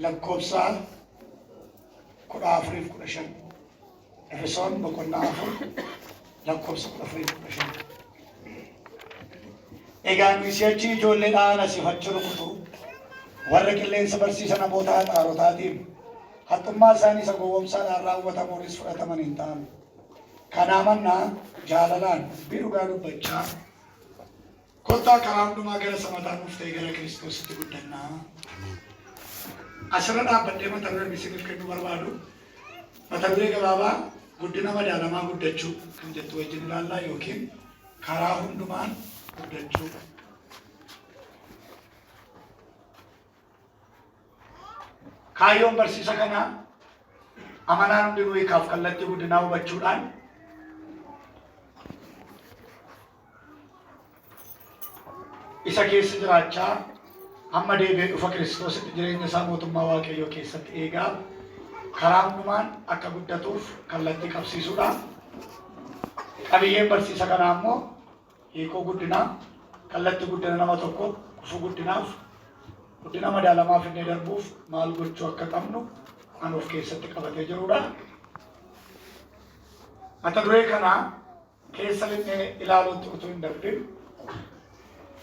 lakkoofsa 14:15 Efesoon boqonnaa 4 lakkoofsa 14:15 Egaan si'achi ijoolleedhaan asii fachi rukutu warra qilleensa barsiisa namoota haxaarotaatiin haxxummaa isaanii isa gowwoomsaadhaan raawwatamuunis fudhataman hin ta'an. Kanaa mannaa jaalalaan dhugaa dubbachaa kottaa karaa hundumaa gara samataan dhuftee gara Kiristoositti guddannaa. Asirra dhaabbadhee mata duree isiniif kennuu barbaadu mata duree gabaabaa guddina madaalamaa guddachuu kan jettu wajjin ilaallaa yookiin karaa hundumaan guddachuu. Kaayyoon barsiisa kanaa amanaan hundinuu hiikaaf kallattii guddinaa hubachuudhaan isa keessa jiraachaa amma deebi'ee dhufa Kiristoositti jireenya isaa mootummaa Waaqayyoo keessatti eegaa karaa hundumaan akka guddatuuf kallattii qabsiisuudha. Qabiyyeen barsiisa kanaa immoo hiikoo guddinaa kallattii guddina nama tokko dhufu guddinaaf guddina madaalamaa finnee darbuuf maal gochuu akka qabnu kan of keessatti qabatee jirudha. Mata duree kanaa keessa linnee ilaaluutti utuu hin darbin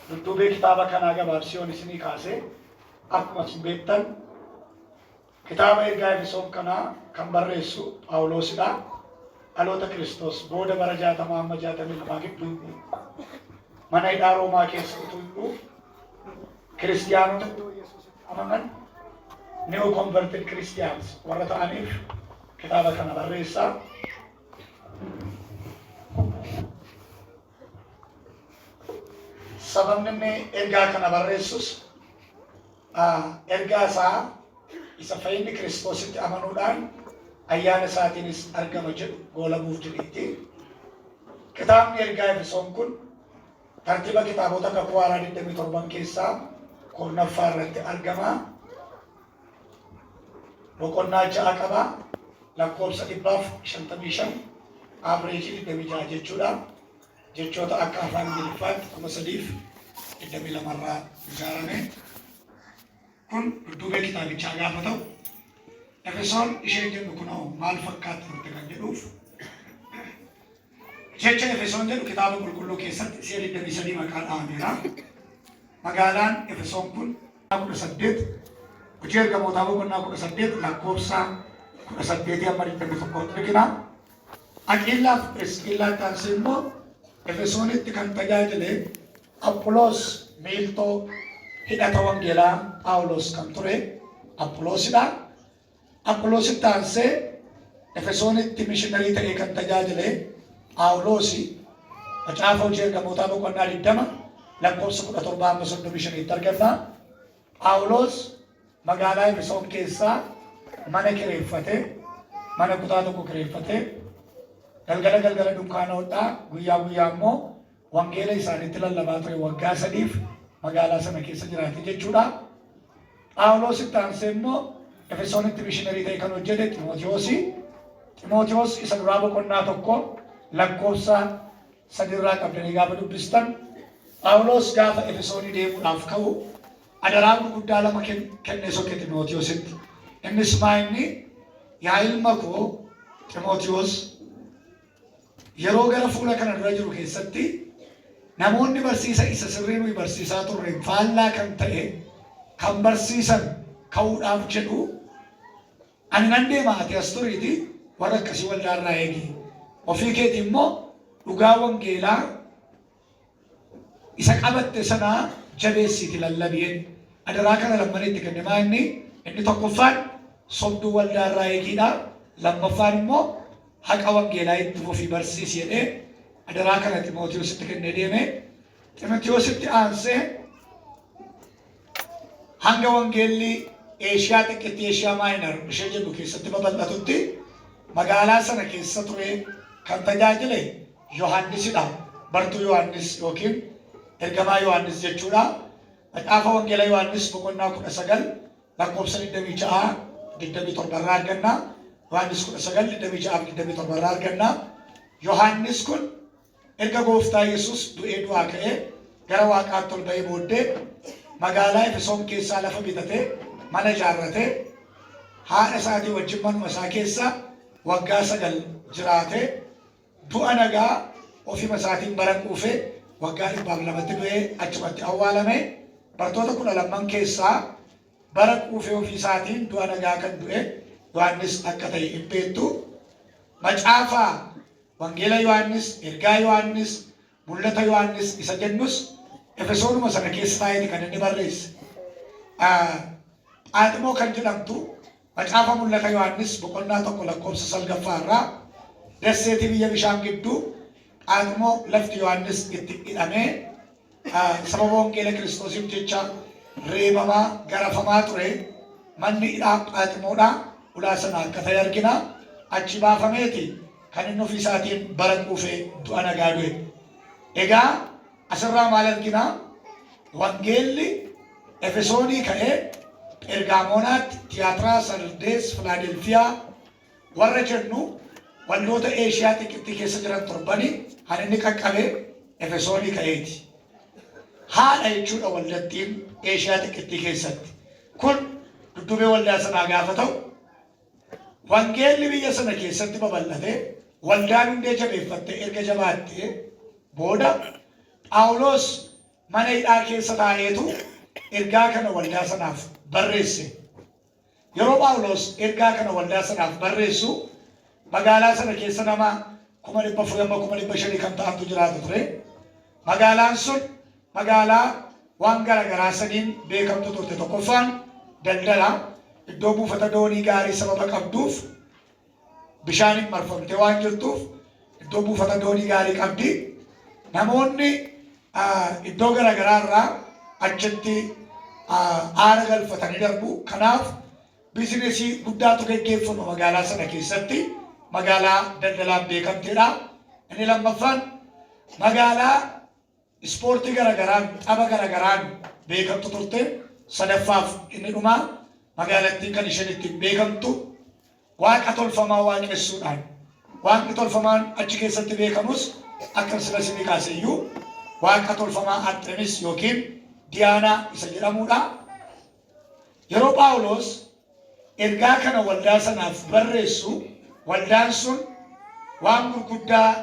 dudduubee kitaaba kanaa gabaabsiyoon isinii kaasee akkuma isin beektan kitaaba ergaa Efesoon kanaa kan barreessu Phaawulosidha. Dhaloota Kiristoos booda bara 60 amma 62 gidduu mana hidhaa Roomaa keessa utuu jiru kiristiyaanota amanan neo converted Christians warra ta'aniif kitaaba kana barreessaa. Sababni inni ergaa kana barreessus ergaa isaa isa fayyinni Kiristoositti amanuudhaan ayyaana isaatiinis argama jedhu goolabuuf jedheetti. Kitaabni ergaa Efesoon kun tartiiba kitaabota kakuu haaraa 27 keessaa 9ffaa irratti argama. Boqonnaa 6 qaba. Lakkoofsa 155 averejii 26 jechuudha. Jechoota akka afaan Ingiliffaatti 3,200 irraa ijaarame. Kun dudduubee kitaabichaa gaafa ta'u Efesoon ishee jennu kunoo maal fakkaatti turte kan jedhuuf jecha Efesoon jedhu kitaaba qulqulluu keessatti 23 maqaa dhaameera. Magaalaan Efesoon kun 18 hojii ergamootaa boqonnaa 18 lakkoofsa 18 amma 21 argina. Aqiillaaf Phirisqillaatti taasise immoo Efesoonitti kan tajaajile Apholos miiltoo hidhata wangeelaa Phaawulos kan ture Apholoosidha. Apholositti taasise Efesoonitti mishiinarii ta'ee kan tajaajile Phaawulosi. Macaafa hojii ergamootaa boqonnaa 20 lakkoofsa 17 amma 35 arganna. Phaawulos magaalaa Efesoon keessaa mana kireeffate, mana kutaa tokko kireeffate, galgala dunkaanoodhaa guyyaa guyyaa immoo wangeela isaaniitti lallabaa ture waggaa 3 magaalaa sana keessa jiraate jechuudha. Phaawulositti taasise immoo Efesoonitti mishiinarii ta'e kan hojjete Ximootiyoos. Ximootiyoos isa duraa boqonnaa 1 lakkoofsa 3 irraa qabdanii gaafa dubbistan Phaawulos gaafa Efesoonii deemuudhaaf ka'u adaraa gurguddaa 2 kennee sokke Ximootiyoositti. Innis maayinni yaa ilma koo Ximootiyoos yeroo gara fuula kana dura jiru keessatti namoonni barsiisa isa sirrii nuyi barsiisaa turre faallaa kan ta'e kan barsiisan ka'uudhaaf jedhu ani nan deema ati as turiiti warra akkasii waldaarraa eegi. Ofii keetii immoo dhugaa wangeelaa isa qabatte sanaa jabeessiiti lallabiin. Adaraa kana lammaanitti kennamaa inni tokkoffaan sobduu waldaarraa eegiidha. Lammaffaan immoo haqa wangeelaa itti ofii barsiisi jedhee adaraa kana Ximootiyoositti kennee deeme. Ximootiyoositti aansee hanga wangeelli Eeshiyaa xiqqeetti Eeshiyaa Maayinor ishee jedhu keessatti babal'atutti magaalaa sana keessa ture kan tajaajile Yohaannisidha. Bartuu Yohaannis yookiin ergamaa Yohaannis jechuudha. Macaafa wangeelaa Yohaannis boqonnaa 19 lakkoofsa 26 irraa arganna. Yohaannis 19:26 irraa arganna. Yohaannis kun erga gooftaa Yesuus du'ee du'aa ka'ee gara waaqaatti ol ba'ee booddee magaalaa Efesoon keessaa lafa bitatee mana ijaarratee haadha isaatii wajjin manuma isaa keessa waggaa 9 jiraatee du'a nagaa ofima isaatiin bara quufee waggaa 200 du'ee achumatti awwaalame. Bartoota 12 keessaa bara quufee ofii isaatiin du'a nagaa kan du'e Yohaannis akka ta'e hin beektu. Macaafa Wangeela Yohaannis, Ergaa Yohaannis, Mul'ata Yohaannis isa jennus Efesoonuma sana keessa taa'ee kan inni barreesse. Phaaxmoo kan jedhamtu macaafa Mul'ata Yohaannis boqonnaa 1 lakkoofsa 9 irraa dasseetii biyya bishaan gidduu Phaaxmoo lafti Yohaannis itti hidhamee sababa Wangeela Kiristoosiif jecha reebamaa garafamaa ture. Manni hidhaa Phaaxmoodha. Ulaa sana akka ta'e argina. Achi baafameeti kan inni ofii isaatiin bara quufee du'a nagaa du'e. Egaa asirraa maal argina? Wangeelli Efesoonii ka'ee Phergaamonaatti, Tiyaatiraa, Sardees, Filaadelfiyaa warra jennu waldoota Eeshiyaa xixiqqoo keessa jiran torbanii kan inni qaqqabee Efesoonii ka'eeti. Haadha jechuudha waldattiin Eeshiyaa xixiqqoo keessatti. Kun dudduubee waldaa sanaa gaafa ta'u Wangeelli biyya sana keessatti babal'atee waldaan hundee jabeeffattee erga jabaattee booda Phaawulos mana hidhaa keessa taa'eetu ergaa kana waldaa sanaaf barreesse. Yeroo Phaawulos ergaa kana waldaa sanaaf barreessu magaalaa sana keessa nama 400,000 kan ta'antu jiraatu ture. Magaalaan sun magaalaa waan garagaraa saniin beekamtu turte. Tokkoffaan daldala. Iddoo buufata doonii gaarii sababa qabduuf bishaaniin marfamtee waan jirtuuf iddoo buufata doonii gaarii qabdi. Namoonni iddoo garagaraa irraa achitti aara galfatanii darbu. Kanaaf bizinesii guddaatu gaggeeffamu magaalaa sana keessatti. Magaalaa daldalaan beekamteedha. Inni lammaffaan magaalaa ispoortii garagaraan tapha garagaraan beekamtu turte. Sadaffaaf inni dhumaa magaalattiin kan isheen ittiin beekamtu waaqa tolfamaa waaqessuudhaan. Waaqni tolfamaan achi keessatti beekamus akka sila kaaseyyuu waaqa tolfamaa Artemis yookiin Diyaanaa isa jedhamudha. Yeroo Phaawulos ergaa kana waldaa sanaaf barreessu waldaan sun waan gurguddaa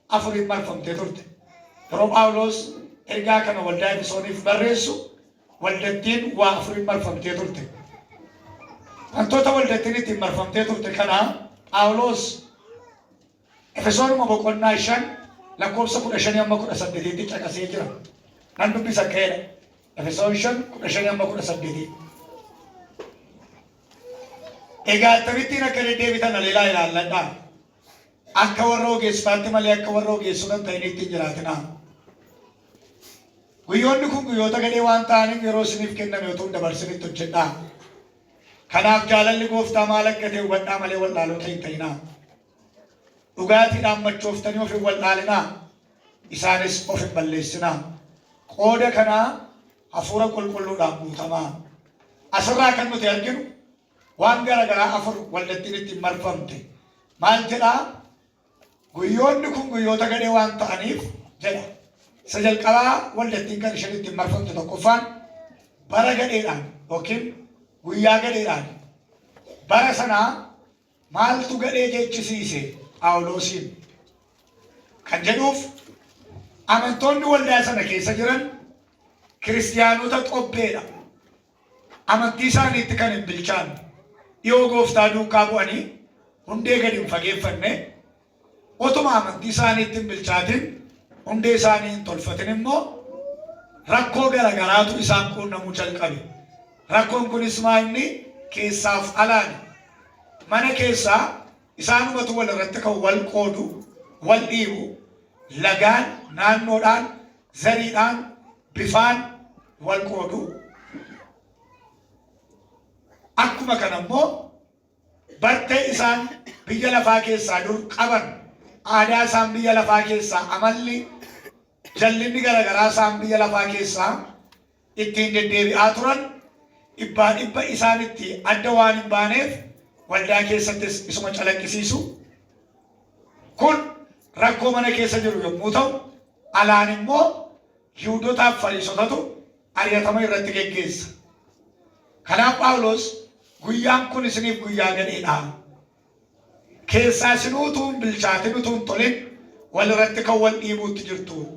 4 marfamtee turte. Yeroo Phaawulos ergaa kana waldaa Efesooniif barreessu waldattiin waa 4 marfamtee turte. Wantoota waldattiin ittiin marfamtee turte kana Phaawulos Efesoonuma boqonnaa 5 lakkoofsa 15-18 caqasee jira. Nan dubbisa ka'eedha. Efesoon 5:15-18. Egaa akkamittiin akka deddeebitan aleelaa ilaalladhaa. Akka warra ogeessaatti malee akka warra ogeessuudhaan ta'in ittiin jiraatinaa. Guyyoonni kun guyyoota gadhee waan ta'aniif yeroo isiniif kenname utuu dabarsinitti hojjedhaa. Kanaaf jaalalli gooftaa maal akka ta'e hubadhaa malee wallaalota hin ta'inaa. Dhugaatiidhaan machooftanii of hin wallaalinaa. Isaanis of hin balleessinaa. Qooda kanaa hafuura qulqulluudhaan guutamaa. Asirraa kan nuti arginu waan garagaraa 4 waldattiin ittiin marfamte. Maal jedhaa? Guyyoonni kun guyyoota gadhee waan ta'aniif jedha. Isa jalqabaa waldattiin kan isheen ittiin marfamte tokkoffaan bara gadheedhaan yookiin guyyaa gadheedhaan. Bara sanaa maaltu gadhee jechisiise Phaawulosiin kan jedhuuf amantoonni waldaa sana keessa jiran kiristiyaanota xobbeedha. Amantii isaaniitti kan hin bilchaanne. Dhiyoo gooftaa duukaa bu'anii hundee gadi hin fageeffanne. Otuma amantii isaaniitti hin bilchaatin hundee isaanii hin tolfatin immoo rakkoo garagaraatu isaan quunnamuu jalqabe. Rakkoon kunis inni keessaaf alaani. Mana keessaa isaanumatu wal irratti kan wal qoodu, wal dhiibu, lagaan, naannoodhaan, zariidhaan, bifaan wal qoodu. Akkuma kana immoo bartee isaan biyya lafaa keessaa dur qaban, aadaa isaan biyya lafaa keessaa, amalli jallinni garagaraa isaan biyya lafaa keessaa ittiin deddeebi'aa turan dhibba isaanitti adda waan hin baaneef waldaa keessattis isuma calaqqisiisu. Kun rakkoo mana keessa jiru yommuu ta'u, alaan immoo Yihuudootaaf Fariisotatu ari'atama irratti geggeessa. Kanaaf Phaawulos guyyaan kun isiniif guyyaa gadheedha. Keessaa isin utuu hin bilchaatin utuu hin tolin wal irratti kan wal dhiibuutti jirtu.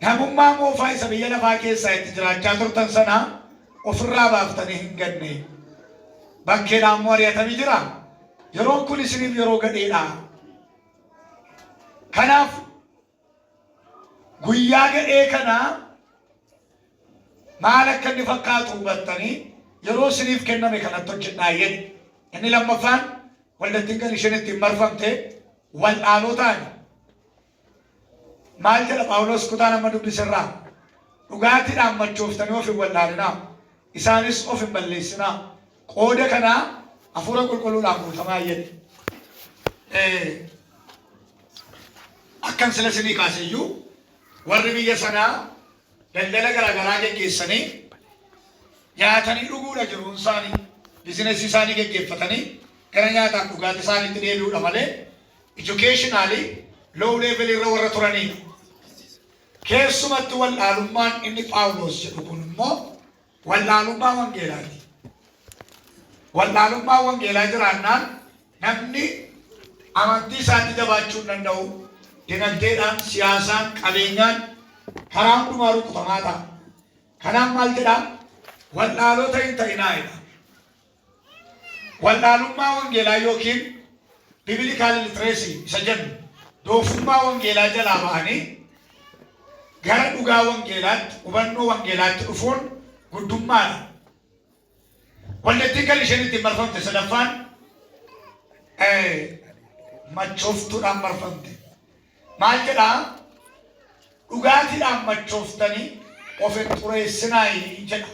Namummaa moofaa isa biyya lafaa keessaa itti jiraachaa turtan sana ofirraa baaftanii hin ganne. Bakkeedhaan immoo ari'atamii jira. Yeroon kun isiniif yeroo gadheedha. Kanaaf guyyaa gadhee kana maal akka inni fakkaatu hubattanii yeroo isiniif kenname kanatti hojjedhaa jedhe. Inni lammaffaan waldattiin kan isheen ittiin marfamte wal'aaloo ta'ani. Maal jedha Phaawulos kutaa nama dubbisirraa? Dhugaatiidhaan machooftanii of hin wal'aalinaa. Isaanis of hin balleessinaa. Qooda kanaa hafuura qulqulluudhaan guutamaa jedhe. Akkan sila isinii kaaseyyuu warri biyya sanaa daldala garaagaraa geggeessanii nyaatanii dhuguudha jiruun isaanii bizinesii isaanii geggeeffatanii gara nyaataan dhugaatii isaaniitti deebi'uudha malee educationally low level irra warra turaniidha. Keessumatti wal'aalummaan inni Phaawulos jedhu kun immoo wal'aalummaa wangeelaati. Wal'aalummaa wangeelaa jiraannaan namni amantii isaatti jabaachuu hin danda'u. Dinagdeedhaan, siyaasaan, qabeenyaan karaa hundumaa rukutamaa ta'a. Kanaaf maal jedhaa? Wal'aalota hin ta'inaa'edha. Wal'aalummaa wangeelaa yookiin bibilikaal litreesii isa jennu doofummaa wangeelaa jalaa ba'anii gara dhugaa wangeelaatti, hubannoo wangeelaatti dhufuun guddummaadha. Waldattiin kan isheen ittiin marfamte sadaffaan machooftuudhaan marfamte. Maal jedhaa? Dhugaatiidhaan machooftanii of hin xureessinaayi jedha.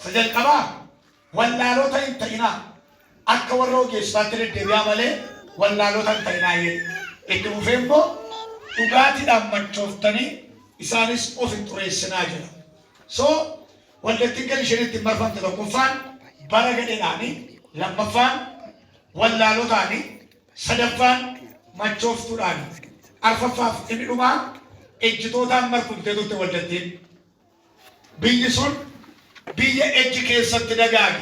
Isa jalqabaa wallaalota hin ta'inaa. Akka warra ogeessaatti deddeebi'aa malee wallaalota hin ta'inaa jedhe. Itti fufee immoo dhugaatiidhaan machooftanii isaanis of hin xureessinaa jedha. So waldattiin kan isheen ittiin marfamte tokkoffaan bara gadheedhaanii, lammaffaan wallaalotaanii, sadaffaan machooftuudhaanii. Arfaffaaf inni dhumaa ejjitootaan marfamtee turte waldattiin. Biyyi sun biyya ejji keessatti dagaage,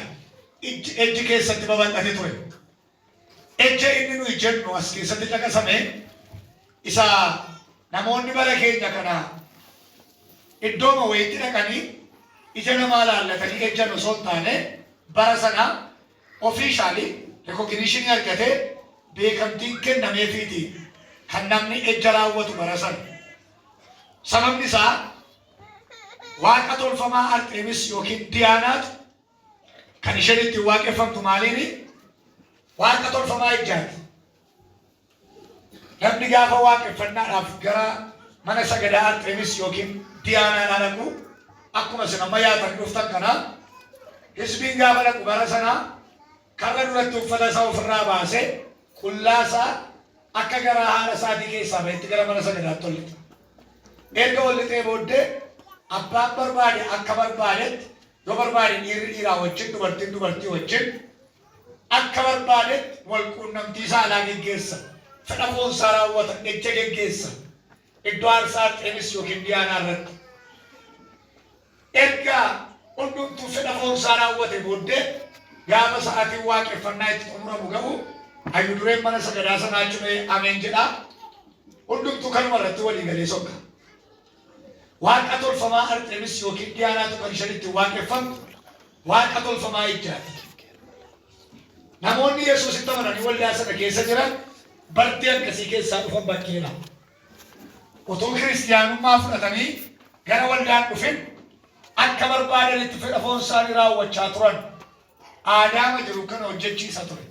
ejji keessatti babal'ate ture. Ejja inni nuyi jennu as keessatti caqasame isa namoonni bara keenya kana iddooma wayiitti dhaqanii ija namaa laallatanii ejjan osoo hin taane bara sana ofiishaalii recognition argatee beekamtiin kennameefiiti. Kan namni ejja raawwatu bara sana. Sababni isaa waaqa tolfamaa Arxeemis yookiin Diyaanaatu kan isheen ittiin waaqeffamtu maaliini? Waaqa tolfamaa ejjaati. Namni gaafa waaqeffannaadhaaf gara mana sagadaa Arxeemis yookiin Diyaanaa dhaqu akkuma isin amma yaatan dhuftan kanaa hisbiin gaafa dhaqu bara sanaa karra duratti uffata isaa ofirraa baasee qullaasaa akka gara haala isaatii keessaa bahetti gara mana sagadaatti ol lixa. Erga ol lixee booddee abbaan barbaade akka barbaadetti yoo barbaade dhiirri dhiiraa wajjin dubartiin dubartii wajjin akka barbaadetti wal quunnamtii saalaa geggeessa. Fedha foonsaa raawwata ejja geggeessa. Iddoo aarsaa Arxeemis yookiin Diyaanaa irratti. Erga hundumtuu fedha foonsaa raawwate booddee gaafa sa'aatiin waaqeffannaa itti xumuramu ga'u hayyu dureen mana sagadaa sanaa cimee ameen jedhaa hundumtuu kanuma irratti walii galee sokka. Waaqa tolfamaa Arxeemis yookiin Diyaanaatu kan isheen ittiin waaqeffamtu waaqa tolfamaa ejjaati. Namoonni Yesuusitti amananii waldaa sana keessa jiran bartee akkasii keessaa dhufan bakkeedha. Otoo kiristiyaanummaa fudhatanii gara waldaan dhufin akka barbaadanitti fedha foon isaanii raawwachaa turan aadaama jiru kana hojjechiisa ture.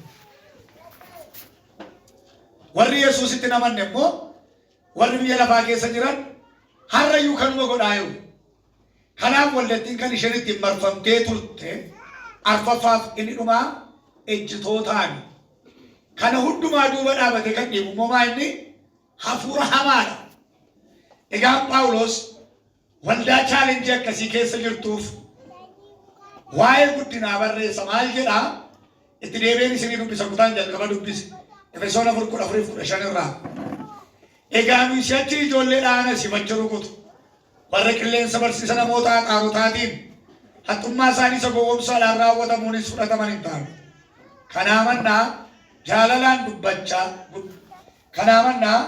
Warri Yesuusitti namanne immoo warri biyya lafaa keessa jiran harrayyuu kanuma godhaa jiru. Kanaaf waldattiin kan isheen ittiin marfamtee turte arfaffaaf inni dhumaa ejjitootaani. Kana hundumaa duuba dhaabate kan dhiibummaa inni hafuura hamaadha. Egaan Phaawulos waldaa chaalenjii akkasii keessa jirtuuf waa'ee guddinaa barreessa. Maal jedhaa? Itti deebiin isinii dubbisa kutaan jalqaba dubbise. Efesoon 4:4-15 irraa. Egaa nu si'achi ijoollee dhaana sifacha rukutu warra qilleensa barsiisa namoota qaarotaatiin haxummaa isaanii isa gowwoomsaadhaan raawwatamuunis fudhataman hin taanu. Kanaamannaa jaalalaan dubbachaa kanaamannaa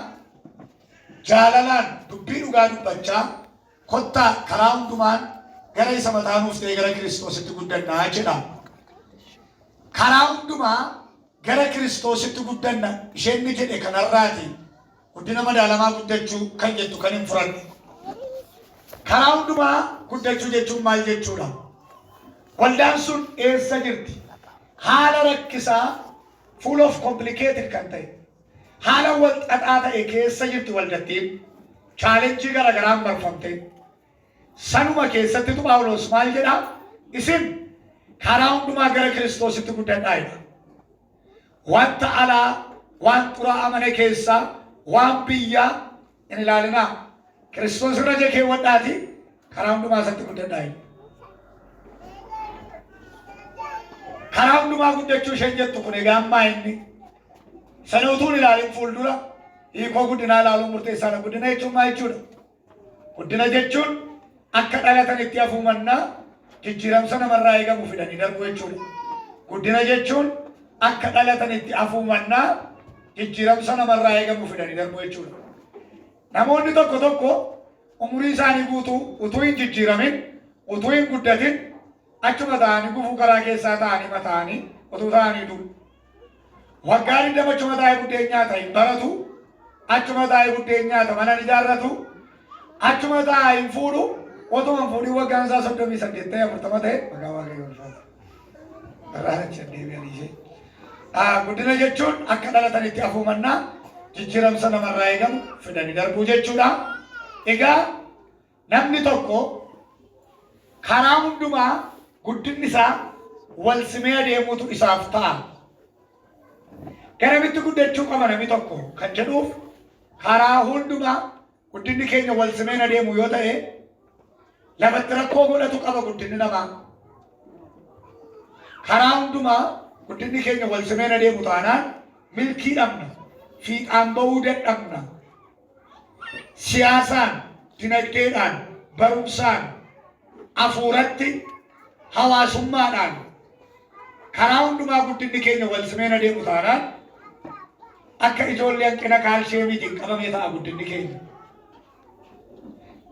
jaalalaan dubbii dhugaa dubbachaa kottaa karaa hundumaan gara isa mataanuuf ta'e gara Kiristoositti guddannaa jedha. Karaa hundumaa gara Kiristoositti guddanna isheen ni jedhe kanarraati guddina madaalamaa guddachuu kan jettu kan hin furanne. Karaa hundumaa guddachuu jechuun maal jechuudha? Waldaan sun eessa jirti? Haala rakkisaa full of complicated kan ta'e haala wal xaxaa ta'e keessa jirti waldattiin chaalenjii garaagaraan marfamte. Sanuma keessatti Phaawulos maal jedha? Isin karaa hundumaa gara Kiristoositti guddadhaa jedha. Wanta alaa waan xuraa'aa mana keessaa waan biyyaa hin ilaalinaa. Kiristoos irra jee keewwadhaati karaa hundumaa isatti guddadhaa jedha. Karaa hundumaa guddachuu isheen jettu kun egaa ammaa inni sana utuun ilaalin fuuldura hiikoo guddinaa ilaaluun murteessaadha. Guddina jechuun maal jechuudha? Guddina jechuun akka dhalatan itti hafuumannaa jijjiiramsa namarraa eegamu fidanii darbu jechuudha. Guddina jechuun akka dhalatan itti hafuumannaa jijjiiramsa namarraa eegamu fidanii darbu jechuudha. Namoonni tokko tokko umurii isaanii guutuu utuu hin jijjiiramin utuu hin guddatin achuma ta'anii gufuu karaa keessaa ta'anii mataanii utuu ta'anii duru. Waggaa 20 achuma taa'ee buddeen nyaata hin baratu, achuma taa'ee buddeen nyaata mana hin ijaarratu, achuma taa'ee hin fuudhu, otuma hin fuudhin waggaan isaa 38 ta'e 40 ta'e maqaa waaqayyoon ulfaata. Irraan deebi'anii ishee. Guddina jechuun akka dhalatanitti hafuumannaa jijjiiramsa namarraa eegamu fidanii darbuu jechuudha. Egaa namni tokko karaa hundumaa guddinni isaa wal simee adeemuutu isaaf ta'a. Garamitti guddachuu qaba namni tokko kan jedhuuf karaa hundumaa guddinni keenya wal simeen adeemu yoo ta'e lafatti rakkoo godhatu qaba guddinni namaa. Karaa hundumaa guddinni keenya wal simeen adeemu taanaan milkii dhabna, fiixaan ba'uu dadhabna. Siyaasaan, dinagdeedhaan, barumsaan, hafuuratti, hawaasummaadhaan karaa hundumaa guddinni keenya wal simeen adeemu taanaan akka ijoollee hanqina kaalsheemiitiin qabamee ta'a guddinni keenya.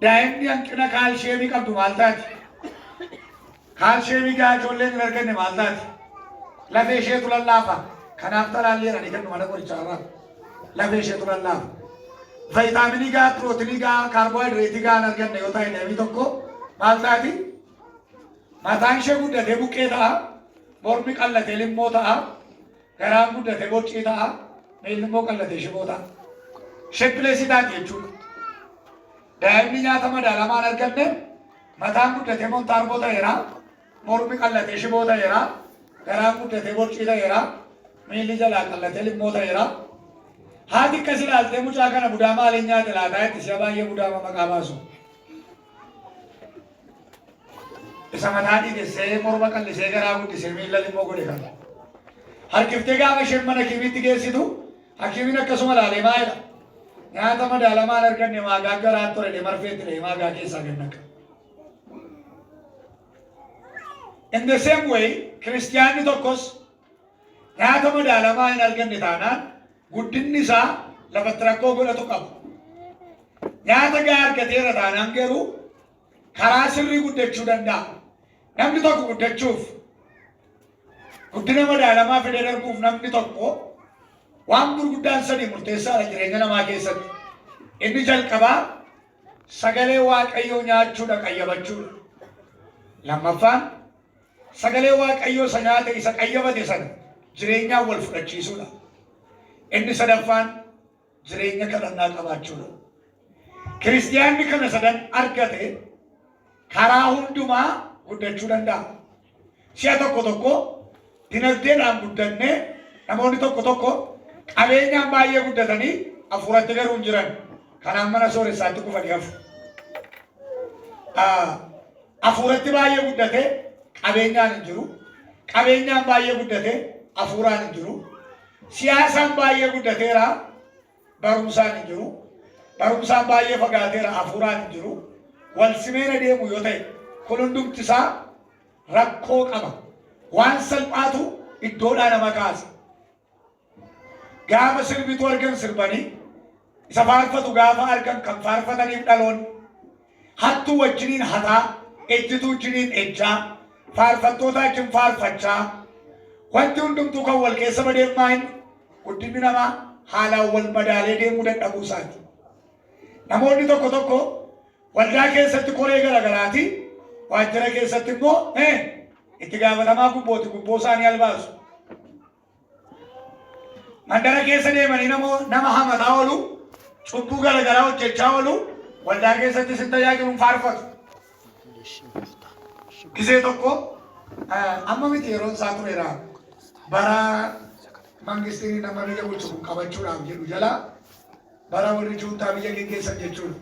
Daa'imni hanqina kaalsheemii qabdu maal taati? Kaalsheemii gaa ijoolleen hin arganne maal taati? Lafee isheetu lallaafa. Kanaaf talaalleedhaan kennu mana qorichaa irraa. Lafee isheetu lallaafa. Vaayitaaminii gaa, pirootinii gaa, kaarboohayidireetii gaa hin arganne yoo ta'e namni tokko maal taati? Mataan ishee guddatee buqqee ta'a. Mormi qallatee limmoo ta'a. Garaan guddatee boccii ta'a. Miilli immoo qallatee shiboo ta'a. Sheppileesii taati jechuudha. Daa'imni nyaata madaalamaa hin arganne mataan guddatee montaarboo ta'eera. Mormi qallatee shiboo ta'eera. Garaan guddatee boccii ta'eera. Miilli jalaa qallatee limmoo ta'eera. Haati akkas ilaaltee mucaa kana budaa maaliin nyaate laataa itti si'a baay'ee budaa maqaa baasu. Isa mataa dhiidessee morma qallisee garaa guddisee miilla limmoo godhe kana. Harkiftee gaafa isheen mana hakiimiitti geessitu hakiimiin akkasuma laalee maayidha. Nyaata madaalamaa hin arganne maagaa garaan ture marfeetti lee maagaa keessaa gannaqa. In the same way, kiristiyaanni tokkos nyaata madaalamaa hin arganne taanaan guddinni isaa lafatti rakkoo godhatu qaba. Nyaata gaa argateera taanaan garuu karaa sirrii guddachuu danda'a. Namni tokko guddachuuf guddina madaalamaa fedhee darbuuf namni tokko waan gurguddaan sadii murteessaadha jireenya namaa keessatti. Inni jalqabaa sagalee waaqayyoo nyaachuudha, qayyabachuudha. Lammaffaan sagalee waaqayyoo isa nyaate isa qayyabate sana jireenyaan wal fudhachiisuudha. Inni sadaffaan jireenya kadhannaa qabaachuudha. Kiristiyaanni kana sadan argate karaa hundumaa guddachuu danda'a. Si'a tokko tokko dinagdeedhaan guddannee namoonni tokko tokko qabeenyaan baay'ee guddatanii hafuuratti garuu hin jiran. Kanaan mana sooressaatti kufanii hafu. Hafuuratti baay'ee guddatee qabeenyaan hin jiru. Qabeenyaan baay'ee guddatee hafuuraan hin jiru. Siyaasaan baay'ee guddateera barumsaan hin jiru. Barumsaan baay'ee fagaateera hafuuraan hin jiru. Wal simeen adeemu yoo ta'e kun hundumti isaa rakkoo qaba. Waan salphaatu iddoodhaa nama kaasa. Gaafa sirbitu argan sirbanii isa faarfatu gaafa argan kan faarfataniif dhaloonni hattuu wajjiniin hataa ejjituu wajjiniin ejjaa faarfattoota wajjin faarfachaa wanti hundumtuu kan wal keessa badeef maayin guddinni namaa haalaan wal madaalee deemuu dadhabuu isaati. Namoonni tokko tokko waldaa keessatti koree garagaraati waajjira keessatti immoo itti gaafatamaa gubboo isaanii albaasu. Mandara keessa deemanii nama hamataa oolu cubbuu garagaraa hojjechaa oolu waldaa keessatti sin tajaajiluun faarfatu. Gisee tokko amma miti yeroon isaa tureera bara mangistiin nama biyya bulchu qabachuudhaaf jedhu jala bara warri juuntaa biyya geggeessan jechuudha.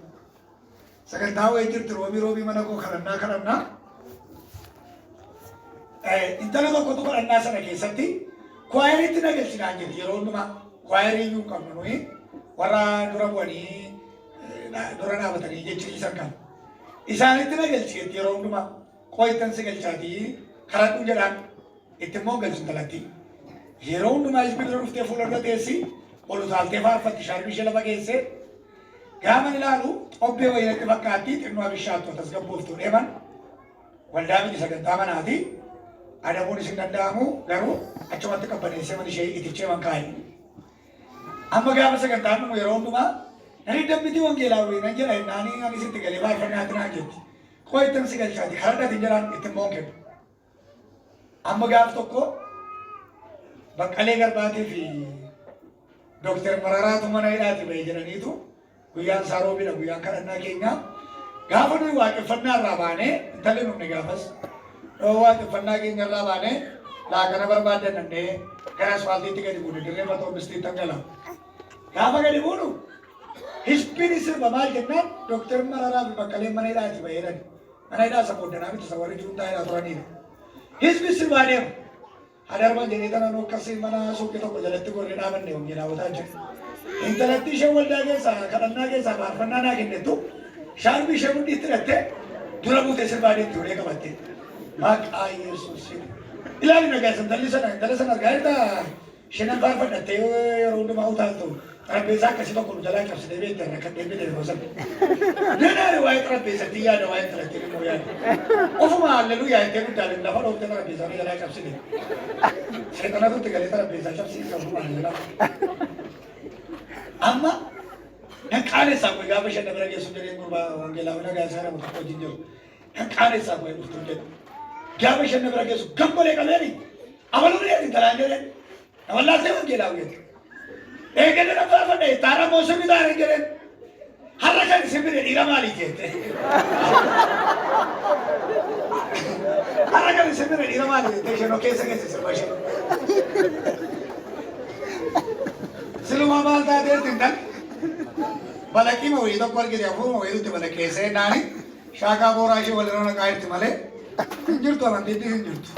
Sagantaa wayii jirti roobii mana koo kadhannaa intala tokkotu kadhannaa sana keessatti kwaayiriitti nagalchinaan jedhe yeroo hundumaa kwaayirii iyyuu qabnu nuyi warra dura bu'anii dura dhaabatanii jechuun kan isaanitti nagalchi jetti yeroo hundumaa qooyittan si galchaatii kadhadhu jedhaan itti immoo galchu intalatti yeroo hundumaa isbi dura dhuftee fuuldura teessi ol utaaltee faarfatti shaarbii ishee lafa geessee gaafa ilaalu xobbee wayinatti fakkaatti xinnoo abishaattu tasgabbooftuu deeman waldaa miti sagantaa manaati. Adamuun isin danda'amu garuu achumatti qabbaneessee man ishee itichee man kaayi. Amma gaafa sagantaan dhumu yeroo hundumaa nani dambitii wangeelaa nan jedha naanii ani sitti galee faarfannaatti naan jetti. Qooyittan si galchaati kadhadhaatiin jedhaan itti immoo kennu. Amma gaaf tokko Baqqalee Garbaatii fi Dookter Mararaatu mana hidhaati bahee jedhaniitu guyyaan isaa roobidha guyyaan kadhannaa keenyaa. Gaafa nuyi waaqeffannaa irraa baanee intalli numne gaafas. Waaqeffannaa keenya irraa baanee laaqana barbaadannee gara asfaaltiitti gadi buune dirree Matoobistii tangala. Gaafa gadi buunu hispini sirba maal jennaan Dookter Mararaa fi Baqqaleen mana hidhaati baheedhan. Mana hidhaa isa booddanaa miti isa warri juuntaa hidhaa turaniidha. Hisbi sirbaa deema. Hadarban jedhee tanaan akkasii mana suuqii tokko jalatti gorree dhaabannee wajjin daawwataa jiru. Intalatti ishee waldaa keessaa kadhannaa keessaa faarfannaa naa kennettu shaarbii ishee mudhiitti hidhattee dura buutee sirbaa deemti ulee qabattee. Maqaa Yesuusiin. Ilaali nagaa intala sana argaa jirta isheen faarfadhattee yeroo hundumaa utaaltu xarapheessaa akkasii tokko nu jalaa cabsitee beekte irra kan deemee deemu sana. Nanaari waa'ee xarapheessatti yaada waa'ee intalattii immoo yaada. Ofuma halleluuyaa ittee guddaaleen lafa dhoofte xarapheessaa nu jalaa cabsite. Seexanatu itti galee xarapheessaa cabsiisa ofuma halleluuyaa. Amma qaanessaa kun gaafa isheen bira geessu jedhee gurbaa wangeelaa nagaa isaa nama tokko wajjin jiru. Qaanessaa kun dhuftu jedhu. Gaafa isheen bira geessu gammalee qabeeni amaluu reetiin talaan jedheen nawallaasee wangeelaa hojjetu. Eegale na faarfadhe taara moosumii taara jedheen har'a kan isin bire dhiira maalii jette. Har'a kan isin bire dhiira maalii jette isheen keessa sirba isheen. Silumaa maal taateetti hin tan balaqqima wayii tokko argite hafuuruma wayiitti balaqqeessee naani shaakaa booraa ishee walirra naqaa jirti malee hin jirtu amantiitti hin jirtu.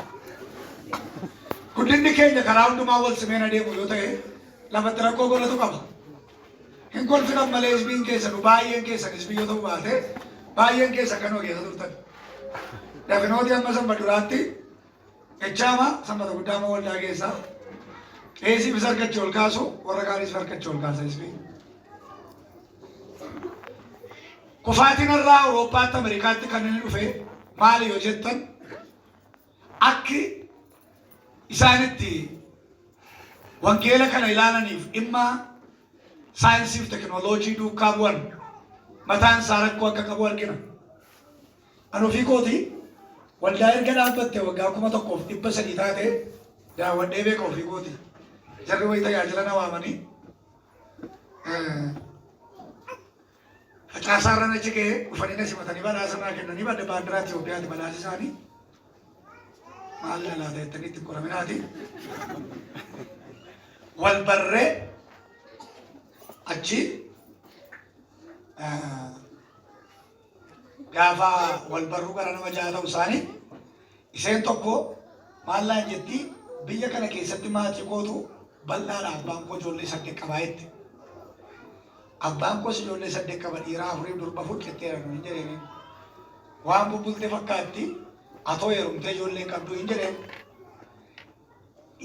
Guddinni keenya karaa hundumaa wal simeen adeemu yoo ta'e lafatti rakkoo godhatu qaba. Hin kolfinan malee isbiin keessan baay'een keessan isbii yoo ta'u baate baay'een keessan kanoo keessa turtan. Dafinooti amma samba duraatti echaama sanbata guddaama waldaa keessaa qeesii bis harkachii ol kaasu warra kaaniis harkachii ol kaasa isbii. Kufaatiin irraa Awurooppaatti Ameerikaatti kan inni dhufe maali yoo jettan akki isaanitti wangeela kana ilaalaniif dhimma saayinsiif teknooloojii duukaa bu'an mataan isaa rakkoo akka qabu argina. Ani ofii kooti waldaa erga dhaabbatte waggaa 1300 taate daawwadhee beeka ofii kooti. Jarri wayii tajaajila na waamanii facaasaarra na jigee dhufanii na simatanii badhaasa naa kennanii badda baandiraa Itoophiyaati badhaasa isaanii. Maal laata jettanii itti qoraminaati. Wal barree achi gaafa wal barruu gara nama jaha ta'u isaanii isheen tokko maal laan jetti biyya kana keessatti maatii kootu bal'aadha abbaan koo ijoollee 8 qabaa jette. Abbaan koos ijoollee 8 qaba dhiiraa 4 durba 4 qixxeera nuyi jedhanii waan bubbultee fakkaatti atoo heerumtee ijoollee qabdu hin jedheen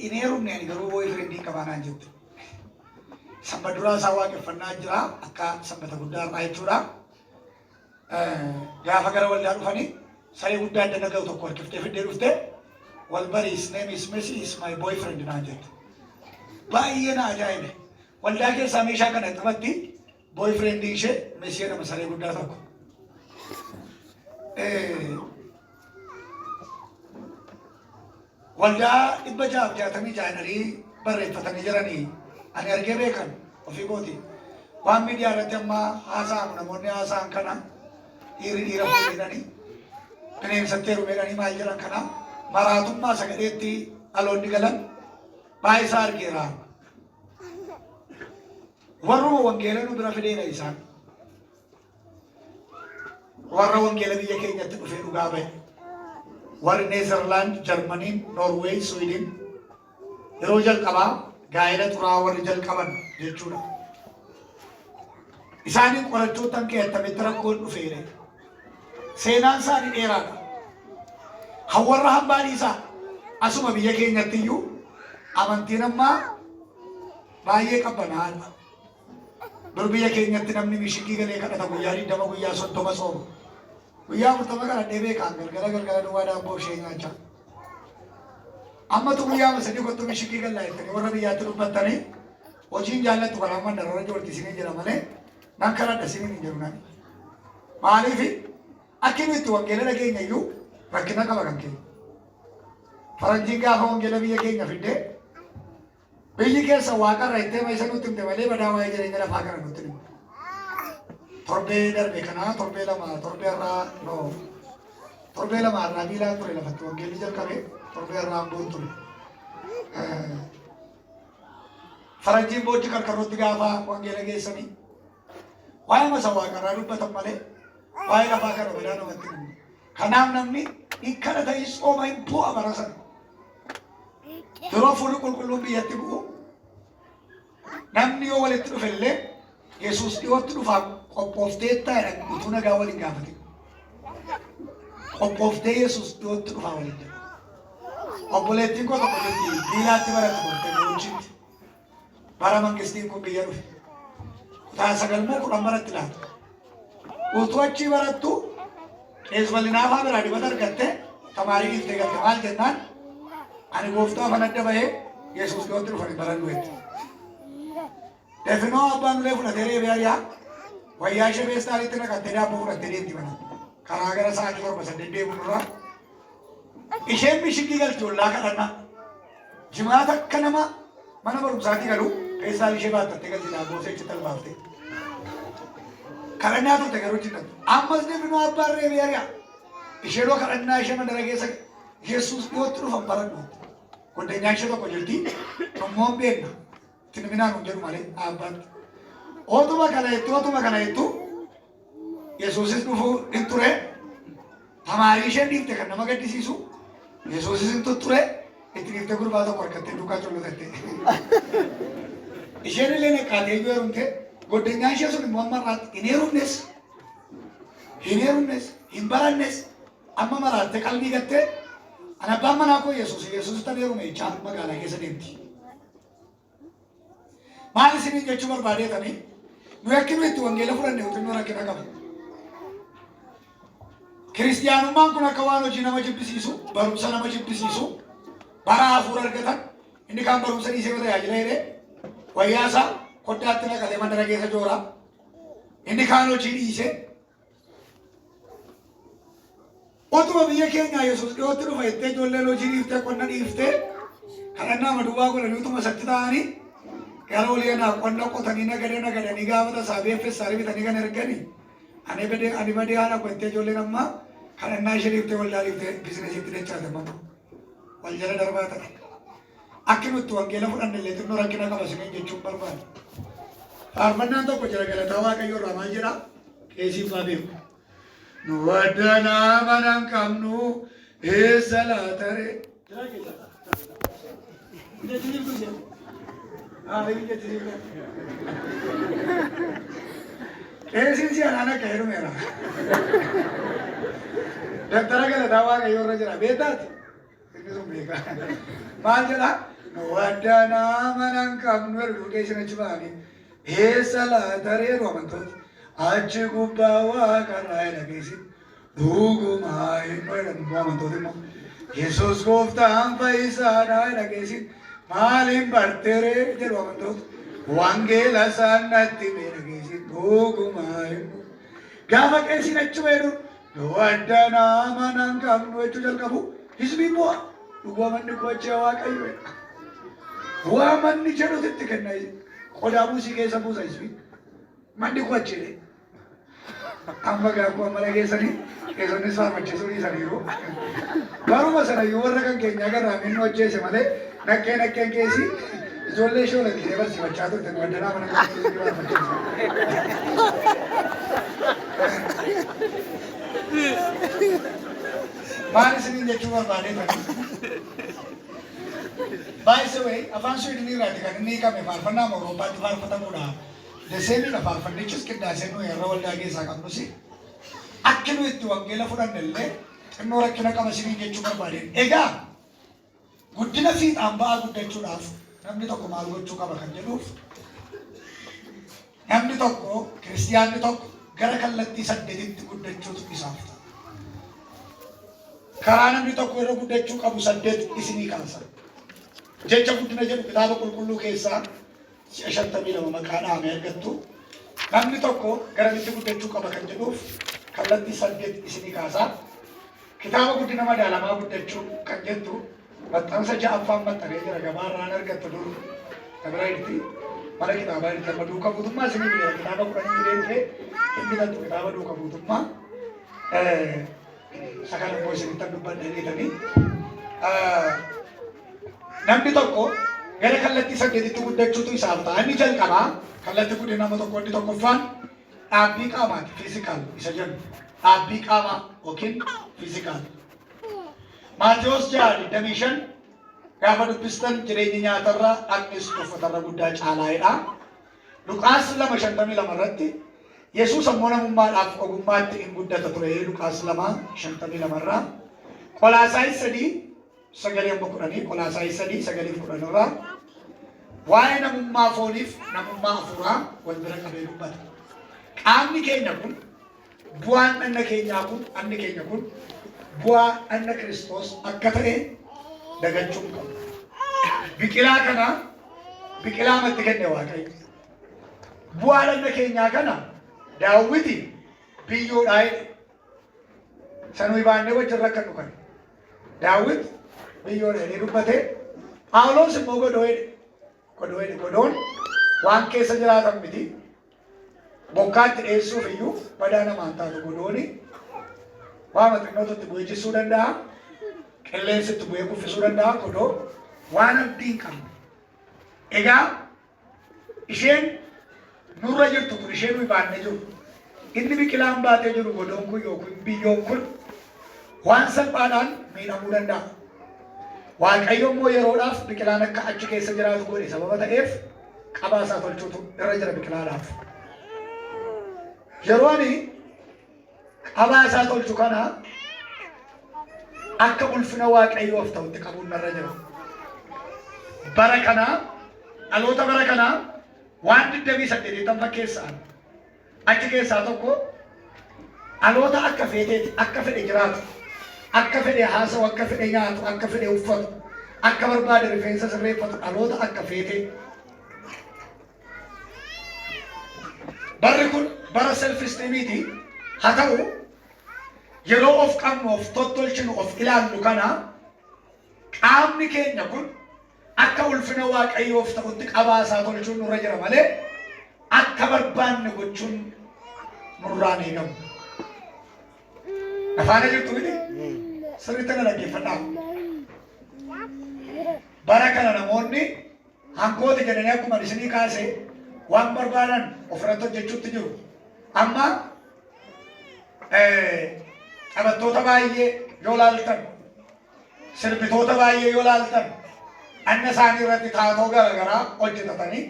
inni heerumne ani garuu boyfriendii qabaanaan jette. Samba duraa isaa waaqeffannaa jira akka sanbata guddaa irraa jechuudha. Gaafa gara waldaa dhufanii saree guddaa adda naga'u tokko harkiftee fiddee dhuftee wal barii his name is Messi is my boyfriend naan jette. Baay'ee na ajaa'ibe. Waldaa keessaa meeshaa kana qabatti boyfriendii ishee Messi jedhama saree guddaa tokko. Waldaa 666 barreeffatanii jiranii ani argee beekan ofii kooti. Waan miidiyaa irratti amma haasa'amu namoonni haasa'an kana dhiira fuudhanii bineensatti heerumanii maal jedhan kana maraatummaa sagadeetti dhaloonni galan baay'ee isaa argeera. Warra wangeela nu bira fideera isaan. Warra wangeela biyya keenyatti dhufee dhugaa bahe. Warri Neezerlaand, Jarmaniin, Noorweey, Swiidin yeroo jalqabaa gaa'ela xuraa warri jalqaban jechuudha. Isaaniin qorachoota keettamitti rakkoon dhufeere. Seenaan isaanii dheeraadha. Warra hambaan isaa asuma biyya keenyatti iyyuu amantiin ammaa baay'ee qabbanaadha. Dur biyya keenyatti namni mishikii galee kadhata guyyaa 20 guyyaa 30 sooma. Guyyaa 40 kana deebee kaan gargara duwwaa daabboo ishee nyaachaa. Ammatu guyyaa sadii kottu mishikii gallaa jettanii warra biyyaatti dubbattanii hojiin jaallattu karaa mandarra joorti isinii jira malee nan kadhadha isiniin hin jiru nani. Maaliif akkamitti wangeela dhageenya iyyuu rakkina qaba kan keenya. Faranjiin gaafa wangeela biyya keenya fiddee biyyi keessa waaqarra ittee ma isa nutti himte malee badaa waa'ee jireenya lafaa kana nutti himte. Torbee darbe kana torbee lama irraa miilaan ture lafatti wangeelli jalqabee torbee irraa hambuun ture. Faranjiin boochi qarqarrootti gaafa wangeela geessanii waa'ee masa waaqarraa dubbatan malee waa'ee lafaa kana badaa namatti himte. Kanaaf namni hikkana ta'ee sooma hin bu'a barasan. Yeroo fuulli qulqulluun biyyatti bu'u namni yoo walitti dhufe illee Yesuus dhiyootti dhufaa qophoofteettaadha utuu nagaa waliin gaafate. Qophooftee Yesuus dhiyootti dhufaa waliin jedha. Obboleettiin koo tokko jetti diinaatti barate gortee boonchitti. Bara mangistiin kun biyya dhufe. Kutaa 9 baratti laata. Utuu achii barattu qeesbalinaafaa biraa dibata argattee tamaarii dhiiftee galte maal jennaan ani gooftaa afan adda bahee Yesuus dhiyootti dhufanii baran du'etti. Definoo abbaan ulee fudhatee reebee ayyaa wayyaa ishee beestaalitti naqattee daabboo fudhattee deemti mana. Karaa gara sa'aatii 7 deemuun irraa isheen mishikii galti ollaa kadhannaa. Jimaata akka nama mana barumsaatii galu beestaal ishee baattattee galti daabboo ishee achitti albaaftee. Kadhannaa turte garuu jinnatu. Ammas definoo abbaan reebee ayyaa isheenoo kadhannaa ishee mandara keessa Yesuus dhiyootti dhufan baran dhuunte. Gondeenyaa ishee tokko jirti dhummoon beekna. Tinminaan hin jedhu malee dhaabbaatti. Ootuma kana jettu Yesuusis dhufuu hin ture. Tamaarii isheen dhiifte kan nama gaddisiisu Yesuusis hin ture. Itti dhiifte gurbaa tokko harkattee duukaa collotatte. Isheen illee neqqaatee iyyuu heerumte gondeenyaa ishee sun immoo amma irraatti hin heerumnes hin barannes amma maraattee qalbii gattee ana abbaan manaa koo Yesuus tan heerume jechaa magaalaa keessa deemti. Maal isiniin jechuu barbaadeetanii nu akkinu itti wangeela fudhanne utuu rakkina qaba. Kiristiyaanummaan kun akka waan hojii nama jibbisiisu, barumsa nama jibbisiisu, bara hafuura argatan inni kaan barumsa dhiisee tajaajila jedhee wayyaa isaa koddaatti naqatee mandara keessa jooraa. Inni kaan hojii dhiisee utuma biyya keenyaa Yesuus dhiyootti dhufa ittee ijoolleen hojii dhiiftee qonna dhiiftee kadhannaa maduwaa godhanii utuma satti ta'anii gara oleenaa qonna qotanii nagadanii gaafata saabeeffessaarii bitanii kan erganii ani badee haala qottee ijoolleen ammaa kadhannaa ishee dhiiftee waldaa dhiiftee biizinesiitti dachaate mamma wal jala darbaa ta'e. Akki nutti wangeela fudhanne illee xinnoo rakkina qaba isiniin jechuun barbaada. Faarfannaan tokko jira galataa Waaqayyoo irraa maal jedhaa? Qeesiin faa beeku. Nu waddanaa mana hin qabnu eessa laataree? Qeesiin si anaan akka heerumeera. Daftara galataa waaqayyoo irra jira beektaati. Inni sun beeka. Maal jedhaa? Wadda nama nan qabnu erga keessan achi ba'anii eessa laataree amantoota achi gubbaa waaqarraa dhageessin dhugumaa hin jedhamu amantoota immoo Yesuus gooftaan fayyisaadhaa dhageessin maaliin barteeree jedhu amantoota wangeela isaan natti himee dhageessin dhugumaa hin gaafa qeessin achi beedu wadda nama nan qabnu jechuu jalqabu hisbii bu'a dhuguma manni kochee waaqayyo jedha. Waa manni jedhutti kenna qodaa buusii keessa buusa isbi manni kochee amma gaakuu amala keessannis faarfachiisuu dhiisaniiru garuma sana yoo warra kan keenya agarraa minni hojjeese malee nakkeen keessi ijoollee ishee olatisee barsiifachaa turte waddanaa mana keessatti faarfachiisa. Maal isiniin jechuu barbaadee By the way, afaan Sweden irraati kan inni hiikame faarfannaa Awurooppaatti faarfatamuudha. Deseemiidha faarfannichis qindaasee nuyi irra waldaa keessaa qabnus akka nu itti wangeela fudhanne illee xinnoo rakkina qaba isiniin jechuu barbaadeen. Egaa guddina fiixaan ba'aa guddachuudhaaf namni tokko maal gochuu qaba kan jedhuuf namni tokko kiristiyaanni tokko gara kallattii saddeetitti guddachuutu isaaf ta'a. Karaa namni tokko irra guddachuu qabu saddeet isinii kaasa. Jecha guddina jedhu kitaaba qulqulluu keessaa 52 maqaa dhahamee argattu namni tokko garamitti guddachuu qaba kan jedhuuf kallattii saddeet isinii kaasaa. Kitaaba guddina madaalamaa guddachuu kan jettu maxxansa ja'affaan maxxanee jira gabaarraan argattu dur dabiraatti mana kitaabaa itti amma duuka buutummaa isinii bira kitaaba 10 dhufee inni galtu kitaaba duuka buutummaa sakala immoo isinitti dubbadhee jedhanii namni tokko gara kallattii saddeetitti guddachuutu isaaf ta'a. Inni jalqabaa kallattii guddina nama tokko inni tokkoffaan dhaabbii qaamaati fiizikaal isa jennu dhaabbii qaamaa yookiin fiizikaal. Maatewos 6:25 gaafa dubbistan jireenya nyaatarraa dhaqnis uffatarra guddaa caalaa'edha. Luqaas 2:52 irratti Yesuus ammoo namummaadhaaf ogummaatti hin guddata ture. Luqaas 2:52 irraa Qolaasaayis 3:10 Qolaasaayis 3:10 waa'ee namummaa fooniif namummaa hafuuraa wal bira qabee dubbata. Qaamni keenya kun bu'aan dhanna keenyaa kun anni keenya kun bu'aa dhanna Kiristoos akka ta'e dagachuu hin qabu. Biqilaa kana biqilaa matti kenne Waaqayyo. Bu'aa dhanna keenyaa kana Daawiti biyyoodhaa sanuu baannee wajjin rakkan dhukan. Daawit biyyoodhaa inni dubbate Phaawulos immoo godoon waan keessa jiraatan miti. Bokkaatti dheessuuf iyyuu badaa namaan taatu godooni waan maxinootutti bu'ee jissuu danda'a. Qilleensitti bu'ee kuffisuu danda'a godoo waan abdii hin qabne. Egaa isheen nurra jirtu kun ishee nuyi baannee jiru. Inni biqilaan baatee jiru godoon kun yookiin biyyoon kun waan salphaadhaan miidhamuu danda'a. Waaqayyo immoo yeroodhaaf biqilaan akka achi keessa jiraatu godhe sababa ta'eef qabaasaa tolchuutu irra jira biqilaadhaaf. Yeroo ani qabaasaa tolchu kana akka ulfina Waaqayyoof ta'utti qabuun narra jira. Bara kanaa dhaloota bara kanaa waan 28 fakkeessaan achi keessaa tokko dhaloota akka feeteeti akka fedhe jiraatu akka fedhe haasa'u akka fedhe nyaatu akka fedhe uffatu akka barbaade rifeensa sirreeffatu dhaloota akka feetee. Barri kun bara self esteemiiti haa ta'u yeroo of qabnu of tottolchinu of ilaallu kana qaamni keenya kun akka ulfina Waaqayyoof ta'utti qabaasaa tolchuun nurra jira malee akka barbaanne gochuun nurraan eegamu. Afaana jirtu miti sirriitti na dhaggeeffadhaa. Bara kana namoonni hangooti jedhanii akkuma isinii kaase waan barbaadan ofirratti hojjechuutti jiru. Amma taphattoota baay'ee yoo laaltan sirbitoota baay'ee yoo laaltan anna isaanii irratti taatoo garaagaraa hojjetatanii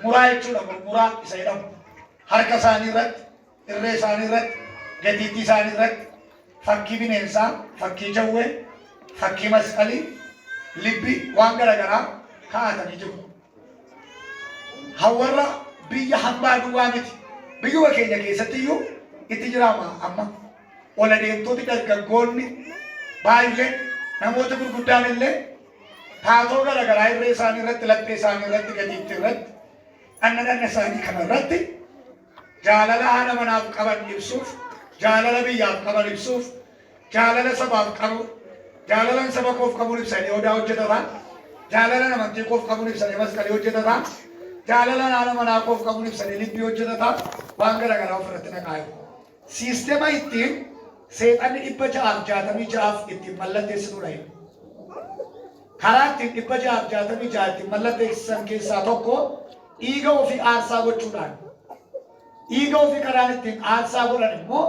muraa jechuudha muraa isa jedhamu harka isaanii irratti irree isaanii irratti gatiittii isaanii irratti fakkii bineensaa, fakkii jawwee, fakkii masqalii, libbii waan garaagaraa kaa'atanii jiru. Hawarra biyya hambaa duwwaa miti. Biyyuma keenya keessatti iyyuu itti jiraama amma. Ola deemtooti dargaggoonni baay'ee namoota gurguddaan illee taatoo garaagaraa irree isaanii irratti, laphee isaanii irratti, gatiitti irratti, dhanna isaanii kana irratti jaalala haadha manaaf qaban ibsuuf, jaalala biyyaaf qaban ibsuuf, jaalala sabaaf qabu, jaalala saba koof qabuun ibsanii odaa hojjetataa, jaalala amantii koof qabuun ibsanii masqalii hojjetataa, jaalala haadha manaa koof qabuun ibsanii libbii hojjetataa waan garaagaraa ofirratti naqaa jiru. Siistema ittiin seexanni 666 ittiin mallatteessituudha. Karaa ittiin 666 ittiin mallatteessisan keessaa tokko dhiiga ofii aarsaa gochuudhaan. Dhiiga ofii karaan ittiin aarsaa godhan immoo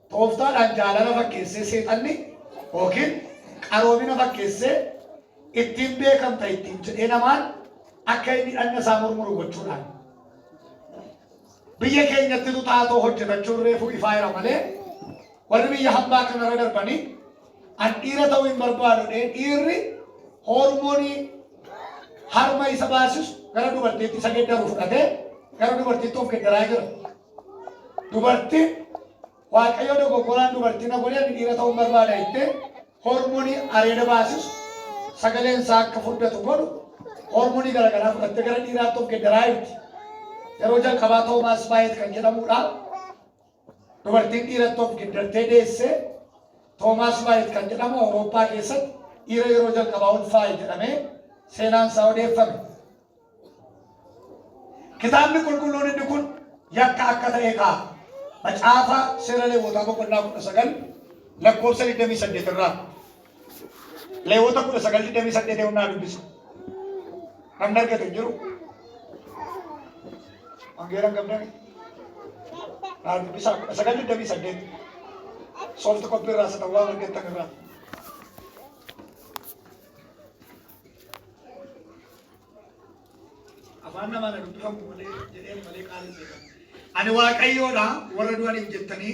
tooftaadhaan jaalala fakkeessee seexanni yookiin qaroomina fakkeessee ittiin beekamta ittiin jedhee namaan akka inni dhanna isaa murmuru gochuudhaan. Biyya keenyatti taatoo hojjetachuun reefuu ifaa jira malee warri biyya hambaa kanarra darbanii an dhiira ta'uu hin barbaadu dhiirri hormoonii harma isa baasisu gara dubartiitti isa geddaru fudhatee gara dubartiitti of geddaraa jira. Dubartiin waaqayyo dogoggoraan dubartiin godhee ani dhiira ta'uu hin barbaada jettee hormoonii areeda baasisu sagaleen isaa akka furdatu godhu hormoonii garaagaraa fudhattee gara dhiiraatti of geddaraa jirti. Yeroo jalqabaa Toomaas Baayet kan jedhamudha. Dubartiin dhiiratti of geddartee deessee Toomaas Baayet kan jedhamu Awurooppaa keessatti dhiira yeroo jalqabaa ulfaa'e jedhamee seenaan isaa odeeffame. Kitaabni qulqulluun inni kun yakka akka ta'e kaa'a. Macaafa seera Lewwotaa boqonnaa 19 lakkoofsa 28 irraa. Lewwota 19:28 humnaa dubbisa. Namni argate hin jiru. Anggeeraan qabdani. Naa dubbisa 19:28. Soofti qophii irraa isa ta'uu argattan irraa. Afaan namaa na dubbifamu malee jedheen malee qaaliin beekamu. Ani waaqayyoodha warra du'aniif jettanii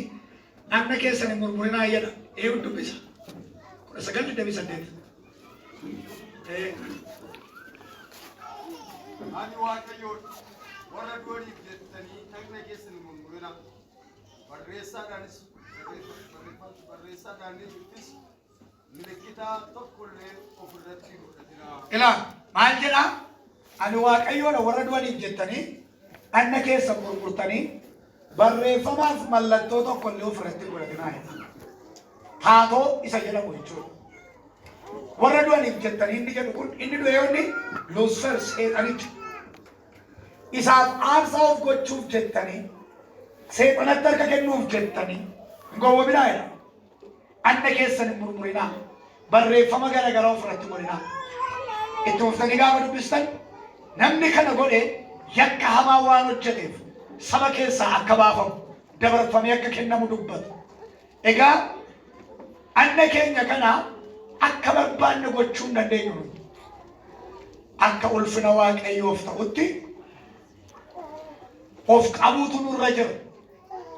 dhagna keessan hin murmurinaa jedha. Eeyyuu dubbisa. 19:28. Ani waaqayyoodha warra du'aniif jettanii dhagna keessan hin murmurinaa. Barreessaadhaanis milikitaa tokkollee ofirratti godhatinaa. Ilaa maal jedha? Ani waaqayyoodha warra du'aniif jettanii dhagna keessan murmurtanii barreeffamaaf mallattoo tokkollee ofirratti godhatinaa. Taatoo isa jedhamu jechuudha. Warra du'aniif jettanii inni jedhu kun inni du'eewwanni Luusfer seexanicha. Isaaf aarsaa of gochuuf jettanii seexanatti harka kennuuf jettanii hin gowwoominaa jedha. Dhagna keessan hin murmurinaa. Barreeffama garaagaraa ofirratti godhinaa. Itti uftanii gaafa dubbistan namni kana godhe yakka hamaa waan hojjeteef saba keessaa akka baafamu dabarfamee akka kennamu dubbatu. Egaa dhagna keenya kana akka barbaanne gochuu hin dandeenyu. Akka ulfina waaqayyoof ta'utti of qabuutu nurra jira.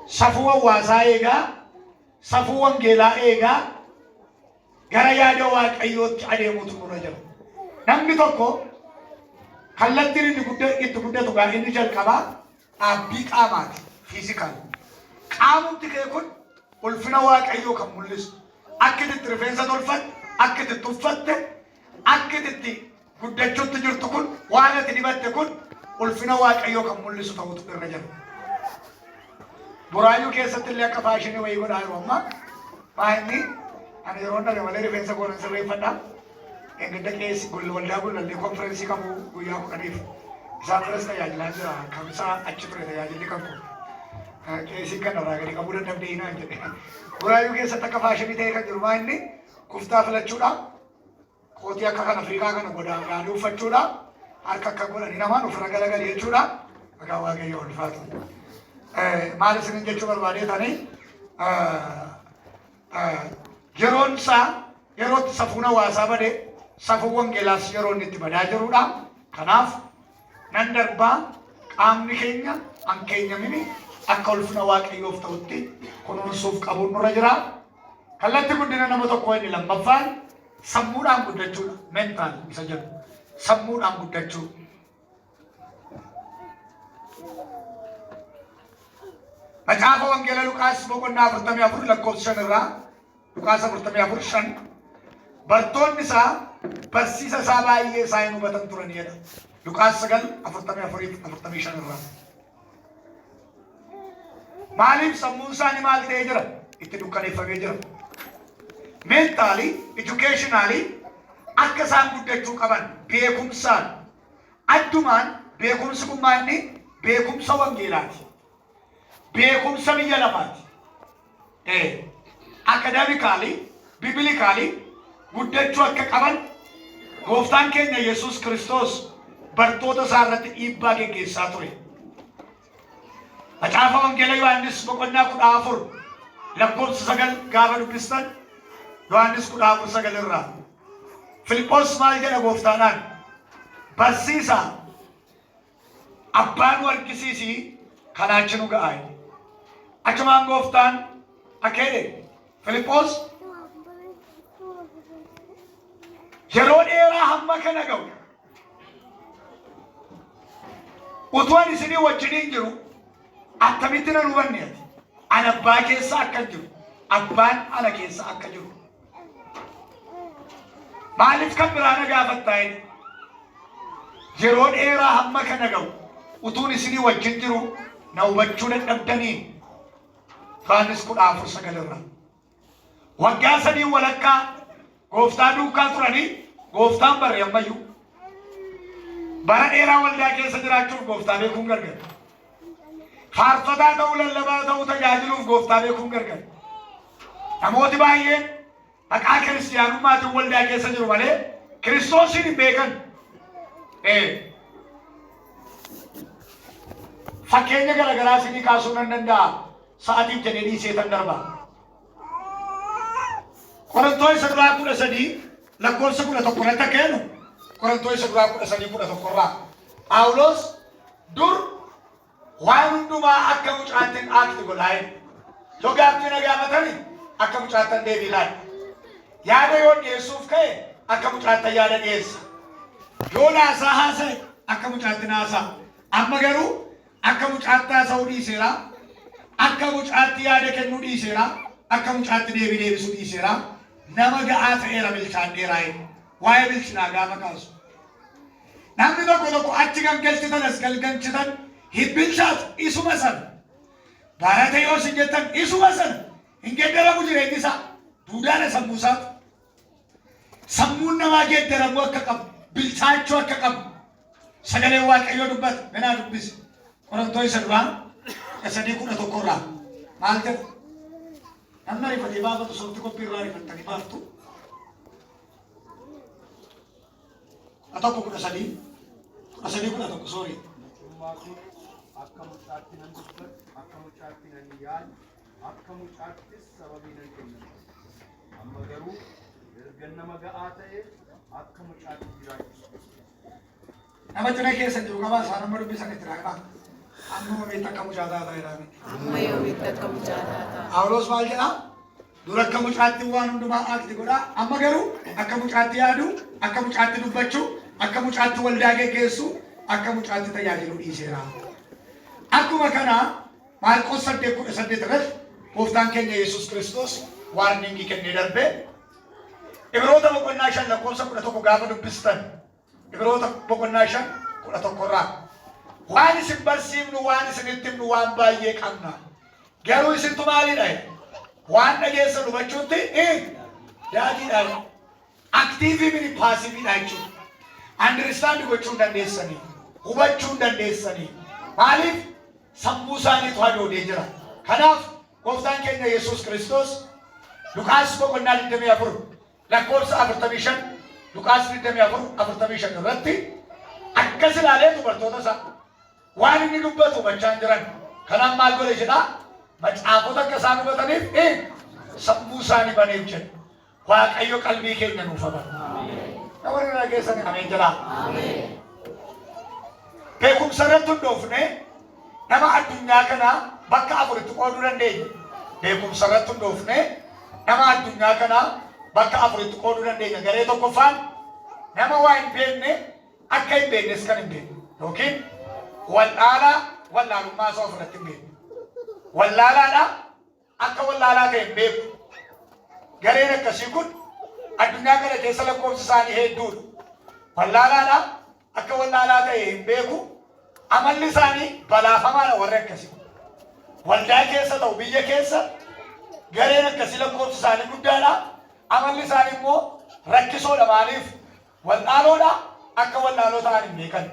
Safuu hawaasaa eegaa, safuu wangeelaa eegaa, gara yaada waaqayyootti adeemuutu nurra jira. Namni tokko kallattiin inni itti guddatu gaa inni jalqabaa dhaabbii qaamaati, fiizikaal. Qaamumti kee kun ulfina waaqayyoo kan mul'isu. Akka itti rifeensa tolfatte, akka itti tuffatte, akka itti guddachuutti jirtu kun waan ati dibatte kun ulfina waaqayyoo kan mul'isu ta'utu irra jira. Buraayyuu keessatti illee akka faashinii wayii godhaa jiru amma maa'inni ani yeroo darbe malee rifeensa goonan sirreeffadhaa. Engedda keessi waldaa gullallee konferensii qabu guyyaa 10 isaan biras tajaajilaa jira. Kamsaa achi ture tajaajilli qabu. Keessi kanarraa gadi qabuu dandabdee hinaan jedhe. Buraayyuu keessatti akka faashinii ta'e kan jiru maa'inni kuftaa filachuudha. Kootii akka kan Afrikaa kana godhaanii uffachuudha. Harka akka godhanii namaan ofirra galagali jechuudha. Maqaan waaqayyoo ulfaatu. Maal isinin jechuu barbaadee tanii yeroon isaa yerootti safuun hawaasaa badee safuun wangeelaas yeroo inni itti badaa jirudha. Kanaaf nan darbaa qaamni keenya hankeenya mini akka ulfina waaqayyoof ta'utti kunuunsuuf qabuun nurra jira. Kallattii guddina nama tokkoo inni lammaffaan sammuudhaan guddachuudha. Mental isa jedhu sammuudhaan guddachuu. Macaafa Wangeela Luqaas boqonnaa 44 lakkoofsa 5 irraa Luqaas 44:5 bartoonni isaa barsiisa isaa baay'ee isaa hin hubatan turan jedha. Luqaas 9:44-45 irraa. Maaliif sammuun isaanii maal ta'ee jira? Itti dukkaneeffamee jira. Mentally, educationally akka isaan guddachuu qaban beekumsaan addumaan beekumsi kun maanni beekumsa wangeelaati. Beekumsa biyya lafaati. Academically, biblically guddachuu akka qaban gooftaan keenya Yesuus Kiristoos bartoota isaa irratti dhiibbaa geggeessaa ture. Macaafa Wangeela Yohaannis boqonnaa 14 lakkoofsa 9 gaafa dubbistan Yohaannis 14:9 irraa Filiphos maal jedha gooftaanaan barsiisaa abbaan warqisiisii kanaachinu ga'aa. Achumaan gooftaan akeede Filiphos yeroo dheeraa hamma kana ga'u utuun isinii wajjiniin jiru attamitti nan hubanne ati ana abbaa keessa akka jiru abbaan ana keessa akka jiru maaliif kan biraana gaafattaa yeroo dheeraa hamma kana ga'u utuun isinii wajjin jiru na hubachuu dadhabdanii. Yohaannis 14:9 irraa waggaa 3 walakkaa gooftaa duukaa turanii gooftaan barre ammayyuu bara dheeraa waldaa keessa jiraachuuf gooftaa beekuun gargaara. Faarfataa ta'uu lallabaa ta'uu tajaajiluuf gooftaa beekuun gargaara. Namooti baay'een maqaa kiristiyaanumaatiin waldaa keessa jiru malee Kiristoosin hin beekan. Fakkeenya garagaraa isinii kaasuu nan danda'a. Sa'aatiif jedhee dhiisee tan darba. Qorontoos 13 lakkoofsa 11 irratti akka jennu Qorontoos 13:11 irraa Phaawulos dur waan hundumaa akka mucaattiin aakti godhaa. Yoo gaaffii na gaafatani akka mucaattan deebii laata. Yaada yoo dhiyeessuuf ka'e akka mucaattan yaada dhiyeessa. Yoo naasaa haasa'e akka mucaattiin haasa'a. Amma garuu akka mucaattaa haasa'uu dhiiseera. Akka mucaatti yaada kennuu dhiiseera. Akka mucaatti deebii deebisuu dhiiseera. Nama ga'aa ta'eera bilchaan dheeraa jedhu. Waa'ee bilchinaa gaafa kaasu. Namni tokko achi galgalchitan as galgalchitan hin bilchaatu isuma sana. Barate yoo isin jettan isuma sana. Hin geeddaramu jireenyi isaa. Duudhaadha sammuu isaatu. Sammuun namaa geeddaramu akka qabu. Bilchaachuu akka qabu. Sagalee Waaqayyoo dubbata. Ganaa dubbise. Qorontoos 3:11 irraa maal jedha? Namni rifatee baafatu sooftii qophii irraa rifattanii baaftu. Atokko 13:11 sorry. Akka mucaatti nan dubbatu, akka mucaatti nan yaadu, akka mucaattis sababii nan kennu. Amma garuu erga nama ga'aa ta'e akka mucaatti jiraachisu. Nama cina keessa jiru qabaa isaan amma dubbisan itti raaqaa. Amma yoomii akka mucaataa ta'edha. Amma yoomii akka mucaataa ta'a. Phaawulos maal jedhaa? Dur akka mucaatti waan hundumaa aakti godhaa. Amma garuu akka mucaatti yaadu, akka mucaatti dubbachuu, akka mucaatti waldaa geggeessu, akka mucaatti tajaajilu dhiiseera. Akkuma kana Maarqos 8:18 irratti gooftaan keenya Yesuus Kiristoos waarningii kennee darbe. Ibroota boqonnaa 5 lakkoofsa 11 gaafa dubbistan. Ibroota boqonnaa 5:11 irraa waan isin barsiifnu waan isinitti himnu waan baay'ee qabna. Garuu isintu maalidha? Waan dhageessan hubachuutti daadiidha. Aktiivii miti paasiiviidha jechuudha. Understand gochuu dandeessanii, hubachuu dandeessanii. Maaliif? Sammuu isaaniitu hadoodee jira. Kanaaf gooftaan keenya Yesuus Kiristoos Luqaas boqonnaa 24 lakkoofsa 45 Luqaas 24:45 irratti akkas ilaalee dubartoota isaa waan inni dubbatu hubachaa jiran. Kanaaf maal godhe jedhaa? Macaafota akka isaan hubataniif sammuu isaanii baneef jedha. Waaqayyo qalbii keenya nuuf haa banu. Namoonni dhageessan ameen jedhaa. Beekumsa irratti hundoofne nama addunyaa kanaa bakka afuritti qooduu dandeenya. Beekumsa irratti hundoofne nama addunyaa kanaa bakka afuritti qooduu dandeenya. Garee tokkoffaan nama waa hin beekne akka hin beeknes kan hin beekne yookiin wallaalummaa isaa ofirratti hin beekne. Wallaalaadha akka wallaalaa ta'e hin beeku. Gareen akkasii kun addunyaa kana keessa lakkoofsi isaanii hedduudha. Wallaalaadha akka wallaalaa ta'e hin beeku. Amalli isaanii balaafamaadha warri akkasii. Waldaa keessa ta'u biyya keessa gareen akkasii lakkoofsi isaanii guddaadha. Amalli isaanii immoo rakkisoodha. Maaliif? Wallaaloodha akka wallaaloo ta'an hin beekan.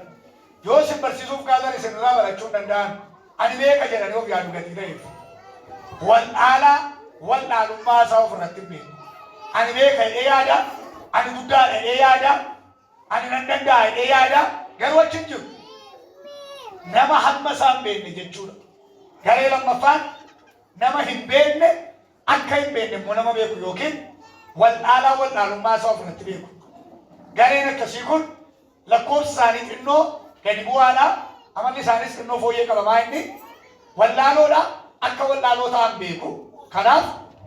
Yoo isin barsiisuuf kaatan isin irraa barachuu hin danda'an. Ani beeka jedhanii of yaadu gatii ta'eef. Wallaalummaa isaa ofirratti hin beeku. Ani beeka jedhee yaada. Ani guddaadha jedhee yaada. Ani nan danda'a jedhee yaada. Garuu achi hin jiru. Nama hamma isaa hin beekne jechuudha. Garee lammaffaan nama hin beekne akka hin beekne immoo nama beeku yookiin wallaalummaa isaa ofirratti beeku. Gareen akkasii kun lakkoofsi isaanii xinnoo gadi bu'aadha. Amalli isaaniis xinnoo fooyyee qabamaa inni wallaaloodha akka wallaaloo ta'an beeku. Kanaaf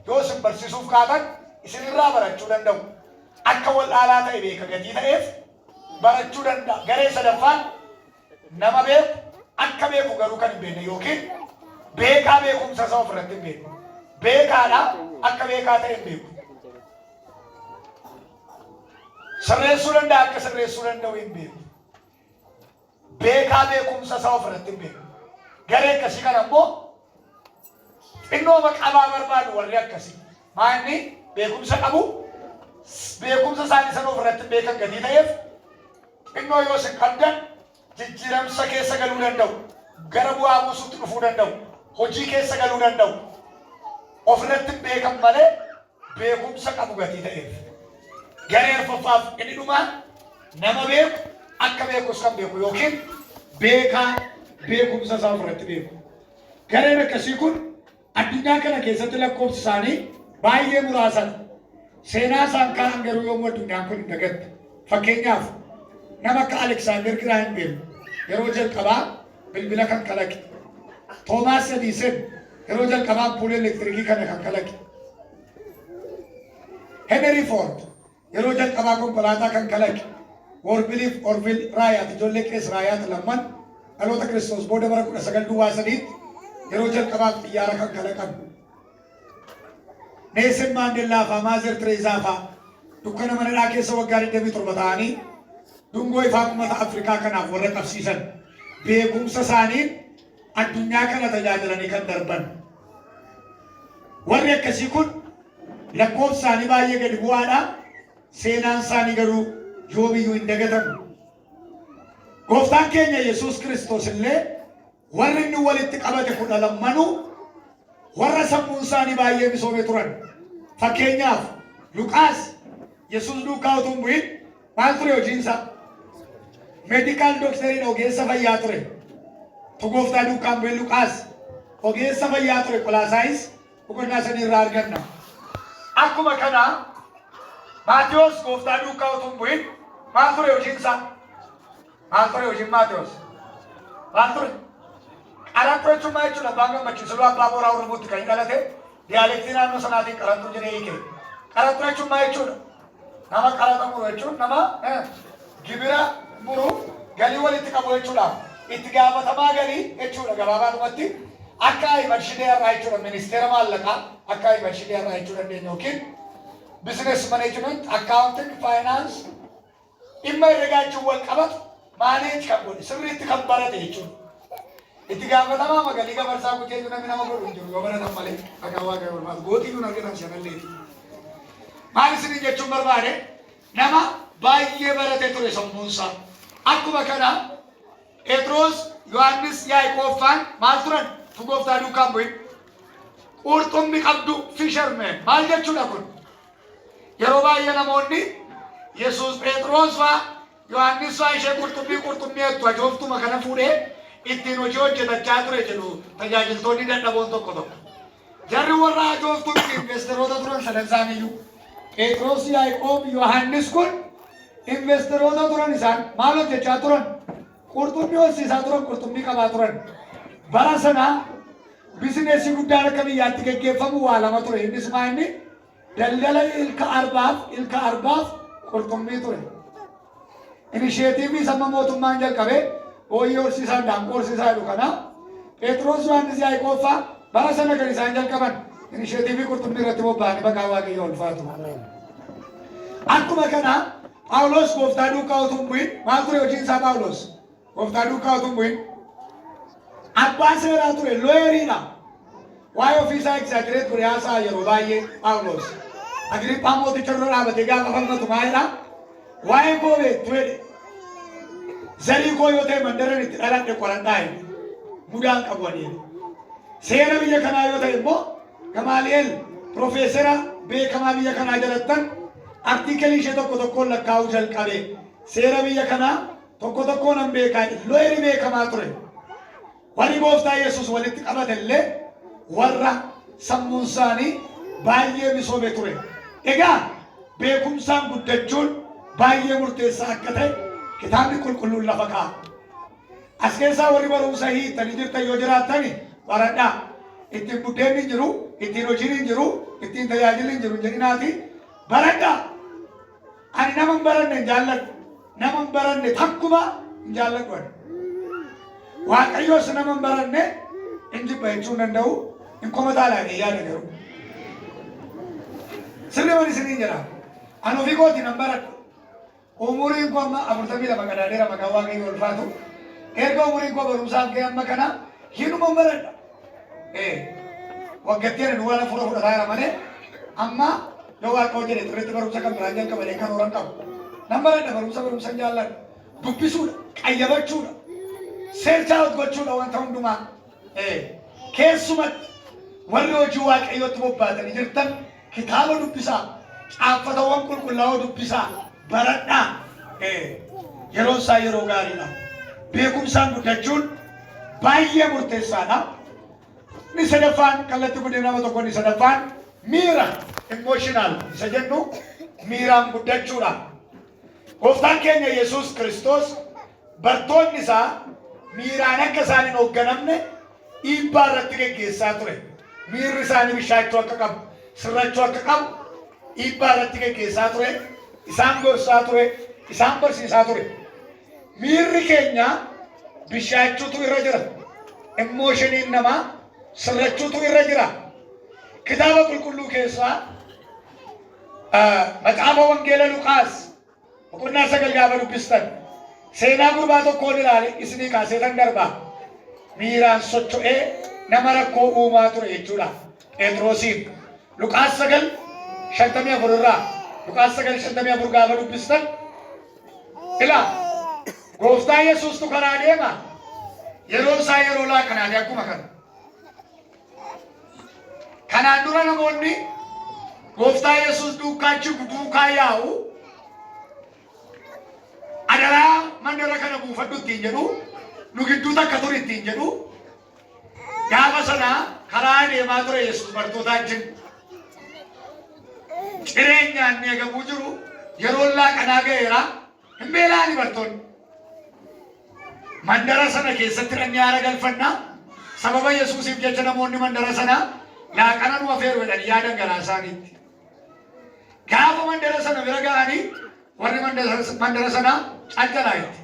yoo isin barsiisuuf kaatan isinirraa barachuu danda'u. Akka wallaalaa ta'e beeka gatii ta'eef barachuu danda'a. Garee sadaffaan nama beeku akka beeku garuu kan hin beekne yookiin beekaa beekumsa isaa ofirratti hin beeku. Beekaadha akka beekaa ta'e hin beeku. Sirreessuu danda'a akka sirreessuu danda'u hin beeku. Beekaa beekumsa isaa ofirratti hin beeku. Garee akkasii kana immoo xinnooma qabaa barbaadu warri akkasii. Maanni beekumsa qabu beekumsa isaanii sana ofirratti hin beekan gatii ta'eef xinnoo yoo isin qabdan jijjiiramsa keessa galuu danda'u. Gara bu'aa buusuutti dhufuu danda'u. Hojii keessa galuu danda'u. Ofirratti hin beekan malee beekumsa qabu gatii ta'eef. Garee arfaffaaf inni dhumaa nama beeku akka beekus kan beeku yookiin beekaa beekumsa isaa ofirratti beeku. Gareen akkasii kun addunyaa kana keessatti lakkoofsi isaanii baay'ee muraasadha. Seenaa isaan kaa'an garuu yommuu addunyaan kun hin dagatte. Fakkeenyaaf nama akka Aleksaandar Giraaham Beel yeroo jalqabaa bilbila kan kalaqe. Toomaas Edison yeroo jalqabaa ampuulii elektirikii kana kan kalaqe. Henry Ford yeroo jalqabaa konkolaataa kan kalaqe. Orville Wright ijoollee Qees Wright lamman dhaloota Kiristoos booda bara 1923 yeroo jalqabaaf xiyyaara kan kalaqan. Neelsan Maandeellaa fa'aa Maazer Tereezaa fa'aa dukkana manadhaa keessa waggaa 27 ta'anii dungoo ifaa uummata Afrikaa kanaaf warra qabsiisan beekumsa isaaniin addunyaa kana tajaajilanii kan darban. Warri akkasii kun lakkoofsi isaanii baay'ee gadi bu'aadha. Seenaan isaanii garuu yoomiyyuu hin dagatamu. Gooftaan keenya Yesuus Kiristoos illee warri inni walitti qabate 12 warra sammuun isaanii baay'ee misoome turan. Fakkeenyaaf Luqaas Yesuus duukaa utuu hin bu'in maal ture hojiinsaa? Meedikaal dookteriin ogeessa fayyaa ture. Gooftaa duukaa hin bu'in Luqaas ogeessa fayyaa ture. Qolaasaayis boqonnaa 3 irraa arganna. Akkuma kanaa Maatiyos gooftaa duukaa utuu hin bu'in maal ture hojiinsaa? Maal ture hojiin Maatiyos? Maal ture? Qaraxxoo jechuun maal jechuudha? Abbaan gammachiisu abbaa booraa Oromootti kan hin dhalate diyaaleektii naannoo sanaatiin qaraxxoo jedhee hiike. Qaraxxoo jechuun maal jechuudha? Nama qaraxa muru jechuun nama gibira muru galii walitti qabu jechuudha. Itti gaafatamaa galii jechuudha gabaabaadhumatti. Akka Ahimad Shidee irraa jechuudha ministeera maallaqaa akka Ahimad Shidee irraa jechuu dandeenya yookiin business management, accounting, finance dhimma herregaa jechuun wal qabatu maaneej kan godhe sirriitti kan barate jechuudha. Itti gaafatamaa magalii gabarsaa kuteetu namni nama godhu hin jiru yoo baratan malee akka waaqayyo barbaadu gootii nun argatan shamalleeti. Maal isin jechuun barbaade nama baay'ee barate ture sammuunsaa. Akkuma kana Phexros, Yohaannis, Yaaqoobbaan maal turan? Gooftaa duukaa hin bu'in. Qurxummii qabdu fisherman maal jechuudha kun? Yeroo baay'ee namoonni Yesuus Phexros fa'aa Yohaannis fa'aa ishee qurxummii jettu ajooftuma kana fuudhee ittiin hojii hojjetachaa ture jedhu tajaajiltoonni dadhaboon tokko. Jarri warra ajooftutti investeroota turan sadan isaaniiyyuu. Phexros, Yaaqoob, Yohaannis kun investeroota turan isaan maal hojjechaa turan? Qurxummii horsiisaa turan, qurxummii qabaa turan. Bara sana bizineesii guddaan akka biyyaatti gaggeeffamu waa lama ture. Innis maa inni daldala ilka arbaaf qurxummii ture. Initiatiivii sama mootummaan jalqabee hooyyee horsiisaan daanqoo horsiisaa jedhu kana Phexros Yohaannis Yaaqoobbaa bara sana kan isaan jalqaban initiatiivii qurxummii irratti bobba'anii maqaa Waaqayyoo ulfaatu. Akkuma kana Phaawulos gooftaa duukaa utuu hin bu'in maal ture hojiin isaa Phaawulos? Gooftaa duukaa utuu hin bu'in abbaa seeraa ture looyeriidha. Waa'ee ofiisaa egzaagireet ture haasaa yeroo baay'ee Phaawulos. Agriiphaa mooticha dura dhaabatee gaafa falmatu maalidha? Waa'ee koo beektu jedhe. Zarii koo yoo ta'e mandaran itti dhaladhe qoradhaa jedhe. Mudaan qabu adeeme. Seera biyya kanaa yoo ta'e immoo Gamaali'eel Profeesera beekamaa biyya kanaa jalattan artiikelii ishee tokko tokkoon lakkaa'uu jalqabe. Seera biyya kanaa tokko tokkoon an beekaa looyeri beekamaa ture. Warri gooftaa Yesuus walitti qabate illee warra sammuun isaanii baay'ee misoome ture. Egaa beekumsaan guddachuun baay'ee murteessaa akka ta'e kitaabni qulqulluun lafa kaa'a. As keessaa warri barumsa hiittanii jirtan yoo jiraatani baradhaa. Ittiin buddeenni hin jiru, ittiin hojiin hin jiru, ittiin tajaajilli hin jiru hin jedhinaati baradhaa. Ani nama hin baranne hin jaalladhu. Nama hin baranne takkuma hin jaalladhu. Waaqayyoos nama hin baranne hin jibba jechuu hin danda'u. Hin komataa laadhee yaada garuu. Sirri wani isinii jira. Ani ofii kootiin hin baradhu. Umuriin koo amma 42 qadaadeera maqaa Waaqayyoo ulfaatu. Erga umuriin koo barumsaan kee amma kana hinuma hin baradha. Waggattiin nu waan fura fudhataa jira malee amma yoo Waaqayyoo jedhe xirriitti barumsa kan biraan jalqabanii kan horan qabu. Nan baradha barumsa hin jaalladhu. Dubbisuudha, qayyabachuudha, seerchaa gochuudha wanta hundumaa. Keessumatti warri hojii Waaqayyootti bobbaatanii jirtan kitaaba dubbisaa, caaffatawwan qulqullaa'oo dubbisaa, baradhaa. Yeroo isaa yeroo gaariidha. Beekumsaan guddachuun baay'ee murteessaadha. Ni sadaffaan kallattii guddina nama tokko ni sadaffaan miira emotional isa jennu miiraan guddachuudha. Gooftaan keenya Yesuus Kiristoos bartoonni isaa miiraan akka isaan hin hoogganamne dhiibbaa irratti geggeessaa ture. Miirri isaanii bishaachuu akka qabu, sirrachuu akka qabu dhiibbaa irratti geggeessaa ture. Isaan gorsaa ture, isaan barsiisaa ture. Miirri keenya bishaachuutu irra jira. Emoshiniin namaa sirrachuutu irra jira. Kitaaba qulqulluu keessaa maxaafa wangeela Luqaas boqonnaa 9 gaafa dubbistan seenaa gurbaa tokkoon ilaale isinii kaaseetan darbaa. Miiraan socho'ee nama rakkoo uumaa ture jechuudha. Phexrosiin Luqaas 9:54 irraa Luqaas 9:54 gaafa dubbistan ilaa gooftaa Yesuustu karaa deema. Yeroo isaa yeroo laaqanaati akkuma kana. Kanaan dura namoonni gooftaa Yesuus duukaa yaa'u adaraa mandara kana buufadhu ittiin jedhu nu gidduu takka ture ittiin jedhu gaafa sana karaa deemaa ture Yesuus bartootaa wajjin. Jireenyaan eegamuu jiru yeroo laaqanaa ga'eera hin beelaani bartoonni. Mandara sana keessatti dhannee haara galfannaa sababa Yesuusiif jecha namoonni mandara sana laaqana nu afeeru jedhanii yaadan garaa isaaniitti. Gaafa mandara sana bira ga'anii warri mandara sana calqalaa itti.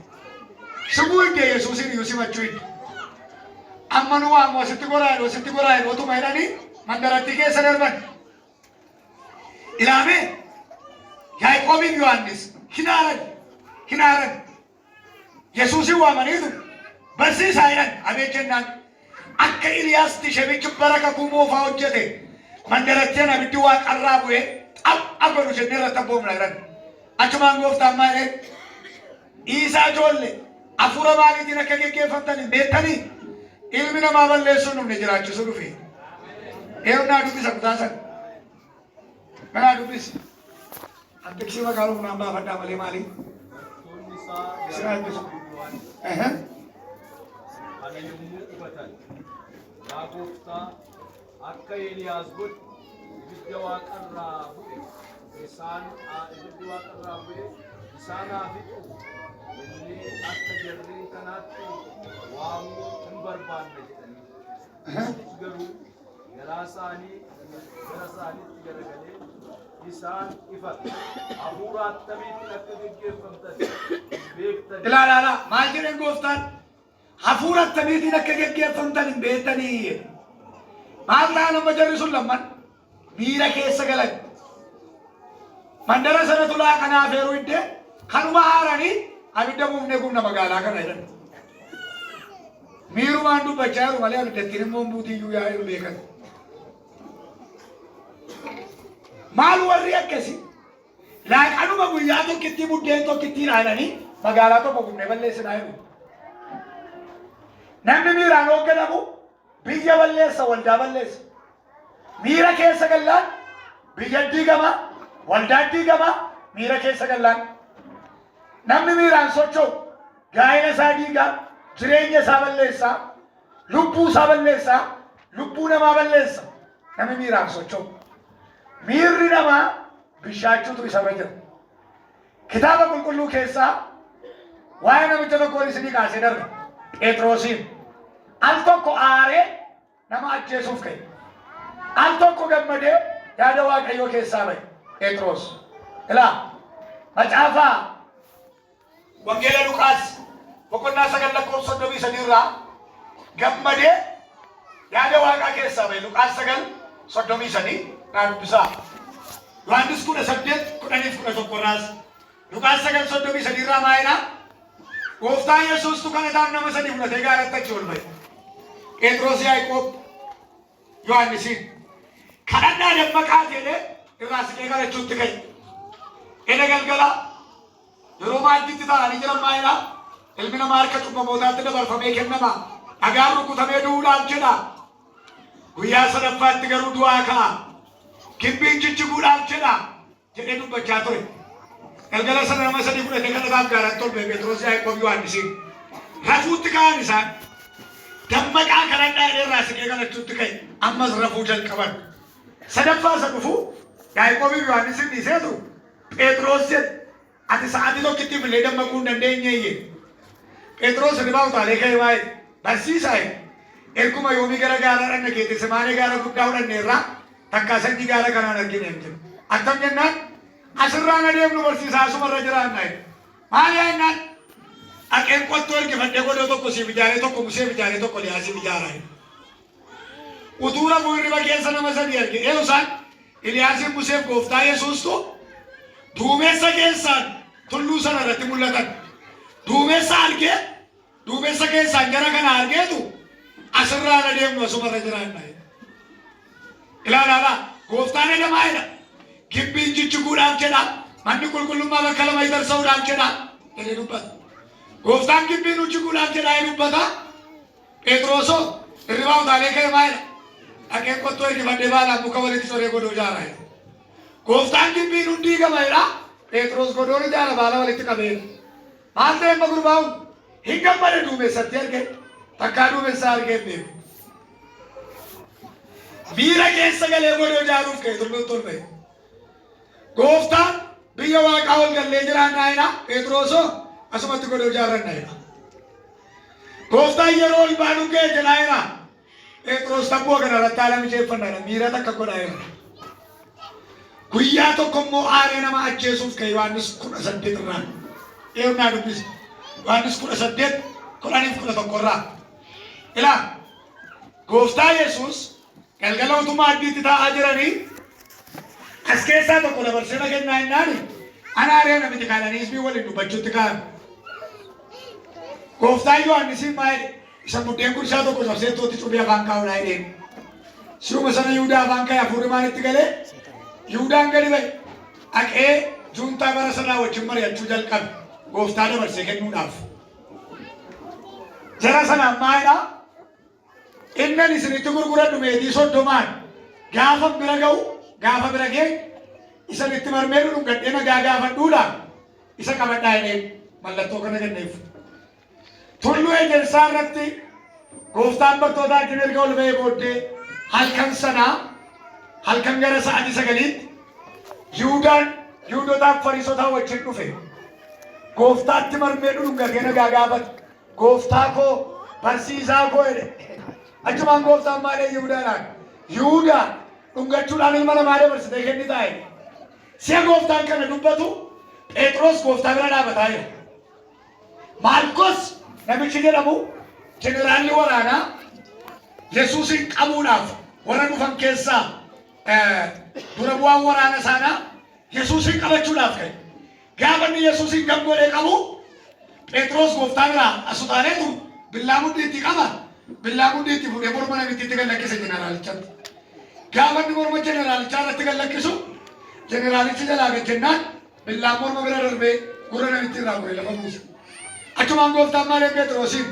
Simuu iddee Yesuusin iyyuu simachuu idde. Amma nu waamu asitti goraa otuma jedhanii mandaratti keessa darban. Ilaamee Yaaqoobiin Yohaannis hinaaran. Yesuusin waamaniitu barsiisaa jedhan abee jennaan akka Iliyaasti shabichi baraka kumoofaa hojjete mandarattiin abiddi waaqarraa bu'ee abbaru jennee irratti abboomna jedhan. Achumaan gooftaan maal jedhe dhiisaa ijoollee hafuura maaliitiin akka geggeeffamtan beektanii ilmi namaa balleessuun dhumne jiraachisuu dhufe. Eewwannaa dubbisa kutaa sana. Kanaa dubbisi. Antiksii magaaluu naan baafadhaa malee maali? Siraa dubbisu. Ana yommuu dhufatan yaa gooftaa akka Eeliyaas godhe ibiddi waaqarraa bu'e isaan haa fixu inni akka jarreen kanaatti waamuu hin barbaanne jedhanii. Garuu Galasaanii gara isaaniitti garagalee isaan ifa hafuura attamiitiin akka geggeeffamtan beektan. Ilaala maal jedhan gooftaan hafuura attamiitiin akka geggeeffamtan hin beektanii. Maal ta'a nama jarri sun lamman miira keessa galan. Mandara sana tulaa kanaaf yeroo iddee kanuma haaranii abidda buufnee gumna magaalaa kana jedhan. Miirumaan dubbachaa jiru malee abiddattiin immoo buutiyyuu yaa'ee beekan. Maal warri akkasi laaqanuma guyyaa tokkitti buddeen tokkitti dhaananii magaalaa tokko gumne balleessinaa jiru. Namni miiraan hoogganamu biyya balleessa waldaa balleessa. Miira keessa gallaan biyya diigama waldaa diigama miira keessa gallaan. Namni miiraan socho'u gaa'ela isaa diigaa jireenya isaa balleessa lubbuu isaa balleessa lubbuu namaa balleessa. Namni miiraan socho'u. Miirri namaa bishaachuutu isa jira. Kitaaba qulqulluu keessaa waa'ee namicha tokkoon isinii kaasee darba. Phexrosiin al tokko aaree nama ajjeesuuf ka'e. Al tokko gammadee yaada Waaqayyoo keessaa ba'e. Phexros. Ilaa macaafaa wangeela Luqaas boqonnaa 9:33 irraa gammadee yaada Waaqaa keessaa ba'e. Luqaas 9:33 naan dubbisaa. Yohaannis 18:10-11 irraas Luqaas 9:33 irraa maayinaa gooftaan Yesuustu kadhataan nama sadii fudhatee gaaratti achi ol ba'e. Phexros, Yaaqoob, Yohaannisiin kadhannaa dammaqaa jedhee irraa siqee kadhachuutti ka'e. Eda galgala yeroo maaddiitti ta'anii jiran maayinaa ilmi namaa harka cubbamootaatti dabarfamee kennama. Dhagaan rukutamee du'uudhaaf jedha. Guyyaa sadaffaatti garuu du'aa ka'a. Gibbiin jijjiguudhaaf jedha jedhee dubbachaa ture. Galgala sana nama sadii fudhatee kadhataaf gaaratti ol ba'e. Phexros, Yaaqoob, Yohaannisiin rafuutti ka'an isaan dammaqaa kadhannaa irraa siqee kadhachuutti ka'e. Ammas rafuu jalqaban. Sadaffaa isa dhufu Yaaqoob, Yohaannisiin dhiiseetu Phexros jedhe ati sa'aatii tokkitti illee dammaquu hin dandeenye. Phexros ribaa utaalee ka'e waa'ee barsiisaa erguma yoomii gara gaara dhanna keetti simaanee gaara guddaa fudhanne irraa takkaa sanyi gaara kanaan argine hin jiru. Akkam jennaan asirraan adeemnu barsiisaa asumarra jiraannaa. Maali jennaan dhaqeen qottoo ergifadhee godoo tokko siif ijaaree tokko Musee ijaaree tokko Eliyaasiif ijaaraa. Utuu rafuu hirriba keessa nama sadii arge. Eeyusaan Eliyaasiif Museef gooftaa Yesuustu duumessa keessaan tulluu sana irratti mul'atan. Duumessa argee duumessa keessaan jara kana argeetu asirraan adeemnu asumarra jiraannaa. Ilaalaa gooftaan edamaa'edha. Gibbiin jijjiguudhaaf jedha. Manni qulqullummaa bakka lama itarsa'uudhaaf jedha. Jedhee dubbata. Gooftaan gibbiin jijjiguudhaaf jedha dubbata. Phexrosoo hirribaa utaalee ka'e maa'edha. Dhaqeen qottoo ergifadhee baalaan muka walitti soree godoo ijaaraa. Gooftaan gibbiin hundii gamadha. Phexros godoon ijaara baala walitti qabeera. Maal ta'e amma gurbaa'uun hin gammade duumessatti arge. Takkaa duumessaa argee beeku. Miira keessa galee godoo ijaaruuf ka'e tulluun tolfa'e. Gooftaan biyya Waaqaa ol gallee jiraannaa Phexrosoo asumatti godoo ijaarrannaa. Gooftaan yeroo ol baanuu ka'e jedhaa Phexros tabboo kanarratti haala mijeeffannaa miira takka godhaa. Guyyaa tokko immoo aaree nama ajjeesuuf ka'e Yohaannis 18 irraa. Eewnaa dubbisa. Yohaannis 18 10-11 irraa. Ilaa gooftaa Yesuus galgala utuma addiitti taa'aa jiranii as keessaa tokko dabarsee kennaa jennaani ana aaree namitti kaananii isbii waliin dubbachuutti kaa'an. Gooftaan Yohaannisiin maayidhe isa buddeen guddisaa tokko cabsee tootti cubbee afaan kaa'uudhaa jedheen. Si'uma sana Yihudaa afaan kaa'e hafuurri maalitti galee Yihudaan gadi ba'e dhaqee juuntaa bara sanaa wajjin mari'achuu jalqabe gooftaa dabarsee kennuudhaaf. Jara sanaan maayidhaa innan isinitti gurguradhu meetii 30 gaafa bira ga'u gaafa bira ga'e isinitti marmee dhudhungadhee nagaa gaafadhuudhaan isa qabadhaa jedheen mallattoo kana kenneef. Tulluu ejersaa irratti gooftaan bartootaa wajjin erga ol ba'ee booddee halkan sanaa halkan gara sa'aatii 9tti Yihudaan Yihudotaaf Fariisotaa wajjin dhufe. Gooftaatti marmee dhudhungatee nagaa gaafate. Gooftaa koo barsiisaa koo jedhe. Achumaan gooftaan maalee Yihudaadhaan Yihuudaan dhungachuudhaan ilma namaa dabarsitee kennitaa'e. Si'a gooftaan kana dubbatu Phexros gooftaa bira dhaabataa jira. Maarkos namichi jedhamu jeneraalli waraanaa Yesuusin qabuudhaaf warra dhufan keessaa dura bu'aan waraana isaanii Yesuusin qabachuudhaaf ka'e. Gaafa inni Yesuusin gammadee qabu Phexros gooftaa biraa asutaaneetu billaa mudhiitti qaba. Billaa mudhiitti fuudhee morma namittiitti gallakkise jeneraalichatti. Gaafa inni morma jeneraalichaa irratti gallakkisu jeneraalichi jalaa gad jennaan billaa morma bira darbee gurra namitti irraa bu'ee lafa buuse. Achumaan gooftaan maal Phexrosiin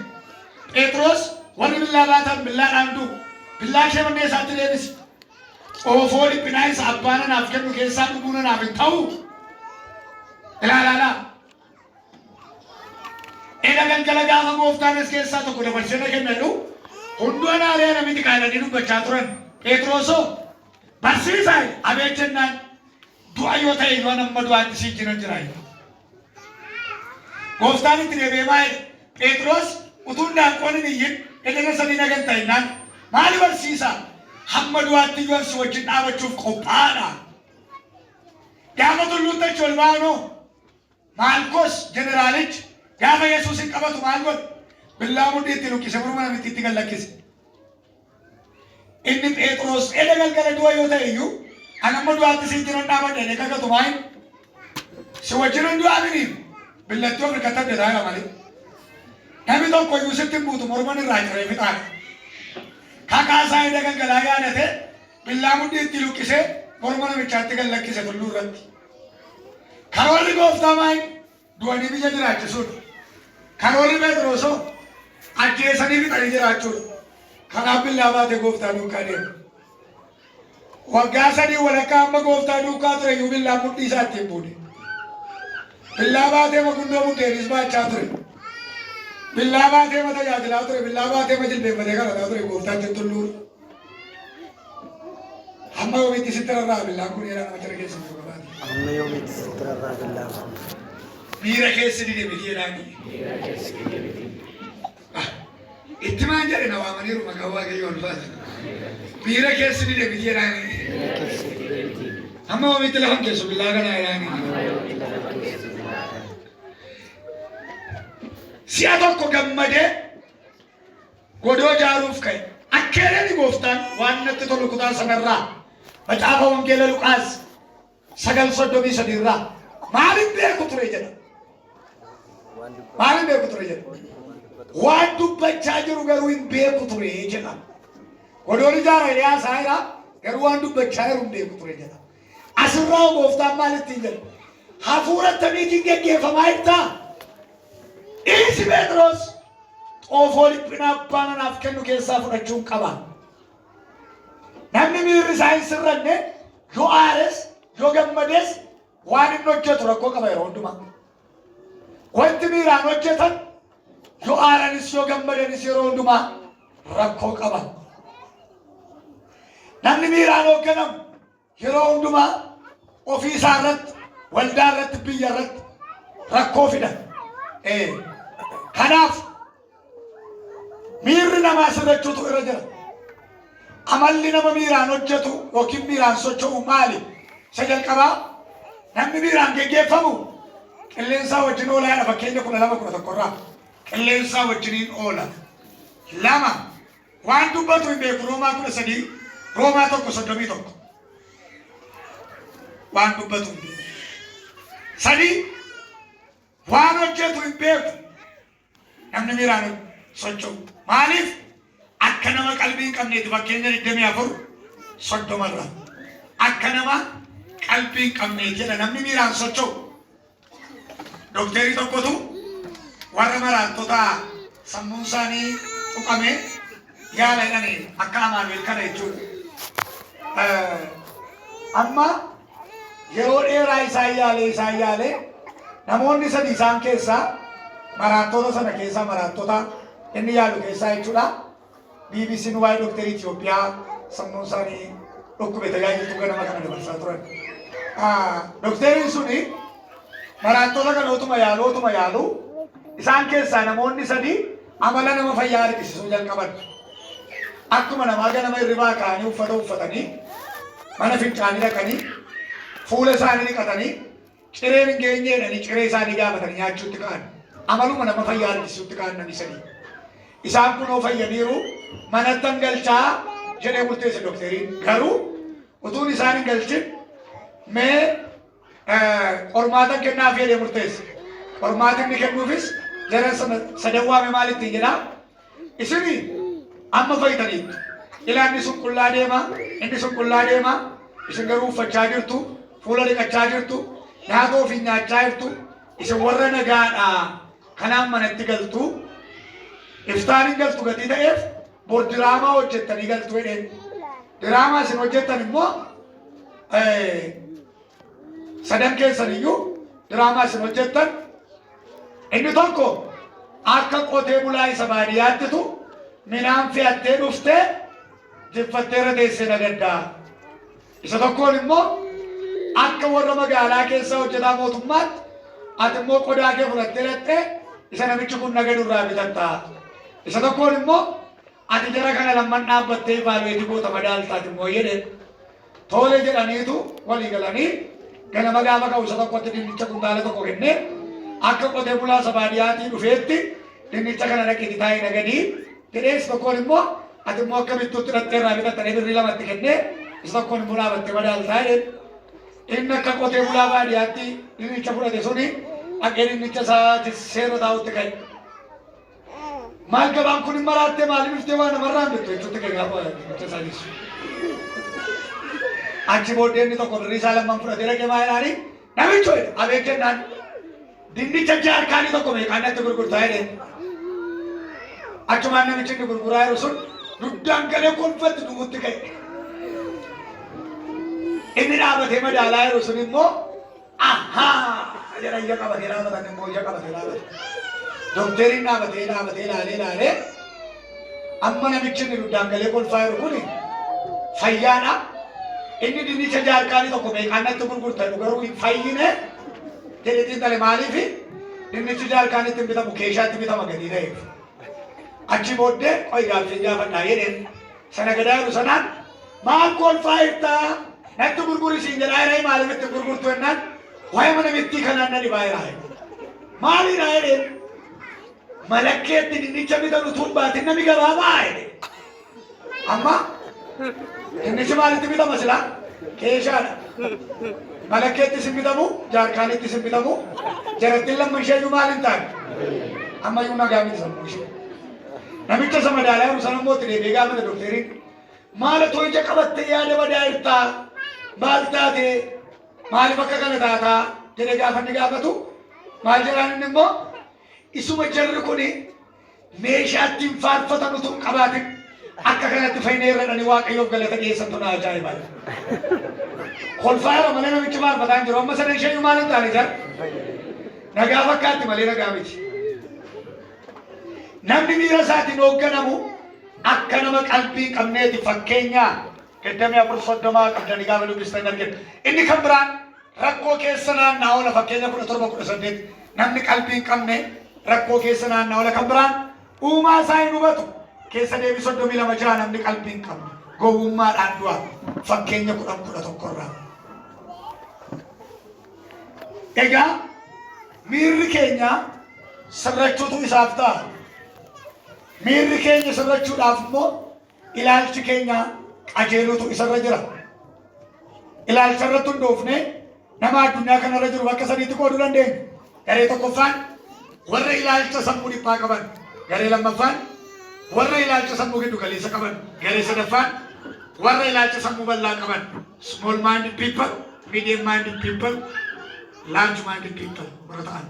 Phexros warri billaa baatan billaadhaan du'u billaa ishee mannee isaatti deebisi. Xoofoo dhiphinaa isa abbaan anaaf kennu keessaa dhuguun anaaf hin ta'u. Ilaalaa. Eda galgala gaafa gooftaanis keessaa tokko dabarsee kennanu hunduu naalee namitti qaadanii dubbachaa turan. Phexrosoo barsiisaa abeet jennaan du'a yoo ta'e yoo nama du'aatti sii jiran jira. Gooftaan itti deebi'ee maal Phexros utuu daanqoon hin iyyin edana sadii nagan ta'innaan maali barsiisaa hamma du'aatti yoo si wajjin dhaabachuuf qophaa'aadha. Gaafa tulluutti achi ol baanoo Maarkos jeneraalichi gaafa Yesuusin qabatu maal godhe billaa mudhiitti luqqise morma namittiitti gallakkise. Inni Phexros eda galgala du'a yoo ta'e iyyuu ani amma du'aatti sii jiran dhaabadhee kakatu maayin si wajjin du'aa miniif billattii of hirkatadhe taa'e malee. Namni tokko iyyuu sitti hin buutu morman irraa ciree fixaadha. Kakaasaa eda galgalaa yaadate billaa mudhiitti luqqisee morma namichaatti gallakkise tulluu irratti. Karoorri gooftaa maayin du'anii biyya jiraachisuudha. Karoorri Phexrosoo ajjeesanii fixanii jiraachuudha. Kanaaf billaa baatee gooftaa duukaa deema. Waggaa sadii walakkaa amma gooftaa duukaa ture iyyuu billaa mudhii isaatti hin buune. Billaa baatee gundoo muddeenis baachaa ture. Billaa baatee tajaajilaa ture. Billaa baatee jilbeenfatee kadhataa ture gooftaan jettulluudha. Hamma yoomiitti sitti rarraa billaan kun jedhaa nama jala keessa jiru qabaate. Amma yoomiitti sitti rarraa billaan kun. Miira keessi ni deemiti jedhaani. Itti maan jedhe na waamaniiru maqaa waaqayyoo ulfaata. Miira keessi ni deemiti jedhaani. Amma yoomiitti lafan keessu billaa kanaa jedhaani. Si'a tokko gammadee godoo jaaruuf ka'e. Akkeedhaan gooftaan waan natti tolu kutaa sanarraa macaafa wangeela Luqaas 9:33 irraa maaliin beeku ture jedha. Maaliin beeku ture jedha. Waan dubbachaa jiru garuu hin beeku ture jedha. Godoon ijaara Eliyaas Haayira garuu waan dubbachaa jiru hin beeku ture jedha. Asirraa gooftaan maalittiin jedha. Hafuura akkamiitiin geggeeffamaa jirtaa? Dhiisi Phexros xoofoo dhiphinaa abbaan anaaf kennu keessaa fudhachuun qaba. Namni miirri isaa hin sirranne yoo aares yoo gammades waan inni hojjetu rakkoo qaba yeroo hundumaa. Wanti miiraan hojjetan yoo aaranis yoo gammadanis yeroo hundumaa rakkoo qaba. Namni miiraan hoogganamu yeroo hundumaa ofii isaa irratti waldaa irratti biyya irratti rakkoo fida. Kanaaf miirri namaa sirrachuutu irra jira. Amalli nama miiraan hojjetu yookiin miiraan socho'u maali? Isa jalqabaa namni miiraan geggeeffamu qilleensaa wajjin oolaadha. Fakkeenya 12:11 irraa qilleensaa wajjiniin oola. 2 waan dubbatu hin beeku. Roomaa 13 Roomaa 1:31 waan dubbatu hin beeku. 3 waan hojjetu hin beeku. Namni miiraan socho'u maaliif akka nama qalbii hin qabneeti. Fakkeenya 24:30 irraa akka nama qalbii hin qabneeti jedha namni miiraan socho'u. Dookterii tokkotu warra maraattota sammuun isaanii tuqame yaala jedhanii akka Amaanu'el kana jechuudha. Amma yeroo dheeraa isaan yaalee namoonni 3 isaan keessaa maraattota sana keessaa maraattota inni yaalu keessaa jechuudha. BBC'n waa'ee dookterii Itoophiyaa sammuun isaanii dhukkube tajaajiltuu ganama kana dabarsaa turan. Dookteriin suni maraattota kana otuma yaalu isaan keessaa namoonni 3 amala nama fayyaa argisiisuu jalqaban. akkuma namaa ganama hirribaa ka'anii uffata uffatanii mana fincaanii dhaqanii fuula isaanii dhiqatanii cireen hin geenye jedhanii ciree isaanii gaafatanii nyaachuutti ka'an. Amaluma nama fayyaa argisiisuutti ka'an namni sadii. Isaan kunoo fayyaniiru manattan galchaa jedhee murteesse doktariin. Garuu utuun isaan hin galchin mee qormaata kennaaf jedhee murteesse. Qormaatinni kennuufis jara sadan waame maalitti jedhaa? Isinii amma fayyitaniitu. Ilaanni sun qullaa deema, inni sun qullaa deema. Isin garuu uffachaa jirtu, fuula dhiqachaa jirtu, nyaata ofii nyaachaa jirtu. Isin warra nagaadhaa kanaan manatti galtu. Iftaan hin galtu gatii ta'eef bor diraamaa hojjettanii galtu jedheen. Diraamaa isin hojjettan immoo sadan keessaniyyuu diraamaa isin hojjettan inni tokko akka qotee bulaa isa baadiyyaattitu midhaan fe'attee dhuftee jiffattee irra teessee nagaddaa. Isa tokkoon immoo akka warra magaalaa keessa hojjetaa mootummaatti ati immoo qodaa kee fudhattee dhattee isa namichi kun nagadu irraa bitatta. Isa tokkoon immoo ati jara kana lamman dhaabbattee baabeetii goota madaaltaati immoo jedheen. Tole jedhaniitu walii galanii ganama gaafa ka'u isa tokkotti dinnicha kuntaala tokko kennee akka qotee bulaa isa baadiyyaatii dhufeetti dinnicha kana dhaqiiti taa'ee nagadii jedhee isa tokkoon immoo ati immoo akka bittuutti dhattee irraa bitattanii birrii lamatti kennee isa tokkoon immoo dhaabattee madaaltaa jedheen. Inni akka qotee bulaa baadiyyaatti dinnicha fudhate suni dhaqee dinnicha isaati seera taa'utti ka'e. Maal gabaan kun hin maraattee maaliif iftee waan namarraan bittu jechuutti ka'e gaafa dinnicha isaa geessu. Achi booddee inni tokko birrii isaa lamman fudhatee dhaqee maa jedhaanii namicho abeet jennaan dinnicha jaarkaanii tokko meeqaan natti gurgurtaa jedheen. Achumaan namichi inni gurguraa jiru sun duddaan galee kolfatti du'utti ka'e. Inni dhaabatee madaalaa jiru sun immoo ahaa jedha ija qabatee dhaabatan immoo ija qabatee dhaabate. Doktariin dhaabatee ilaalee amma namichi inni duddaan galee kolfaa jiru kuni fayyaadha. Inni dinnicha jaarkaanii tokko meeqaan natti gurgurtaa garuu hin fayyine jedhetiin tale maaliif dinnichi jaarkaanitti hin bitamu keeshaatti bitama gadi ta'eef. Achi booddee qoy gaaffii gaafadhaa jedheen sana gadaa jiru sanaan maal kolfaa jirtaa natti gurgurisiin jedhaa jedhee maaliif itti gurgurtu jennaan waa'ee mana mittii kanaan na dhibaa jiraa maaliidhaa jedheen malakkeetti dinnicha bitan utuu hin baatin nami gabaabaa jedhe. Amma dinnichi maalitti bitama silaa keeshaadha. Malakkeetti sin bitamu jaarkaanitti sin bitamu jarattiin lamman ishee maal hin taane ammayyuu nagaa miti sammuu ishee. Namicha isa madaalaa jiru sana immoo itti deebi'ee gaafate doktariin maal otoo ija qabattee yaada badaa jirtaa maal taate maaliif akka kana taataa jedhee gaafanni gaafatu maal jedhaan inni immoo isuma jarri kuni meeshaa ittiin faarfatan utuu hin qabaatin akka kanatti fayyinee irradhanii waaqayyoof galata dhiyeessantu na ajaa'ibaa. Kolfaa yeroo malee namichi faarfataan jiru amma sadan ishee maal hin taane jar nagaa fakkaatti malee nagaa miti. Namni miira isaatiin hoogganamu akka nama qalbii qabneeti fakkeenyaa 24 qabdanii gaafa dubbistan argina. Inni kan biraan rakkoo keessa naanna'aa oola fakkeenya 17 namni qalbii hin qabne rakkoo keessa naanna'aa oola kan biraan uumaa isaa hin hubatu keessa deebii 32 jira namni qalbii hin qabne gowwummaadhaan du'a fakkeenya 11 irraa. Egaa miirri keenya sirrachuutu isaaf ta'a. Miirri keenya sirrachuudhaaf immoo ilaalchi keenya qajeeluutu isarra jira. Ilaalcha irratti hundoofne nama addunyaa kanarra jiru bakka sadiitti qooduu dandeenya. Garee tokkoffaan warra ilaalcha sammuu dhiphaa qaban. Garee lammaffaan warra ilaalcha sammuu giddu galeessa qaban. Garee sadaffaan warra ilaalcha sammuu bal'aa qaban. Small minded people, medium minded people, large minded people warra ta'an.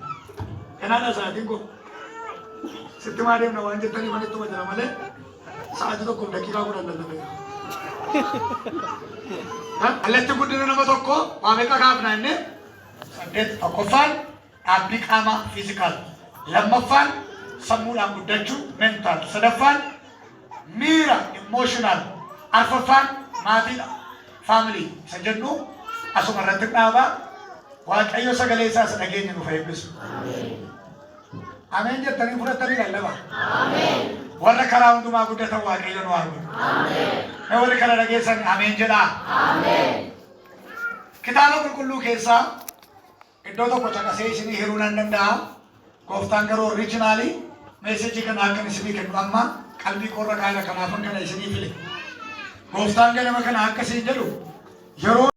Kanaadha sa'aatiin kun. Sitti maa deemna waan jettanii manittuma jira malee sa'aatii tokkoof daqiiqaa 10 lallabee. Allatti guddina nama tokko waa meeqa kaafna inni 8 tokkoffaan dhaabbii qaamaa fiizikaal lammaffaan sammuudhaan guddachuu mentaal sadaffaan miira imooshinaal arfaffaan maatiidha faamilii isa jennu asuma irratti dhaabaa waaqayyo sagalee isaas dhageenya nuuf eebbisu. Ameen jettanii fudhattanii lallaba. Ameen. warra karaa hundumaa guddatan Waaqayyo nu haa godhu. Ameen. Warri kana dhageessan ameen jedhaa. Ameen. Kitaaba qulqulluu keessaa iddoo tokko caqasee isinii hiruu nan danda'a. Gooftaan garuu oriijinaalii meesejii kana akkan isinii kennu amma qalbii korra kaayila kanaafan kana isinii file. Gooftaan ganama kana akkasiin jedhu yeroo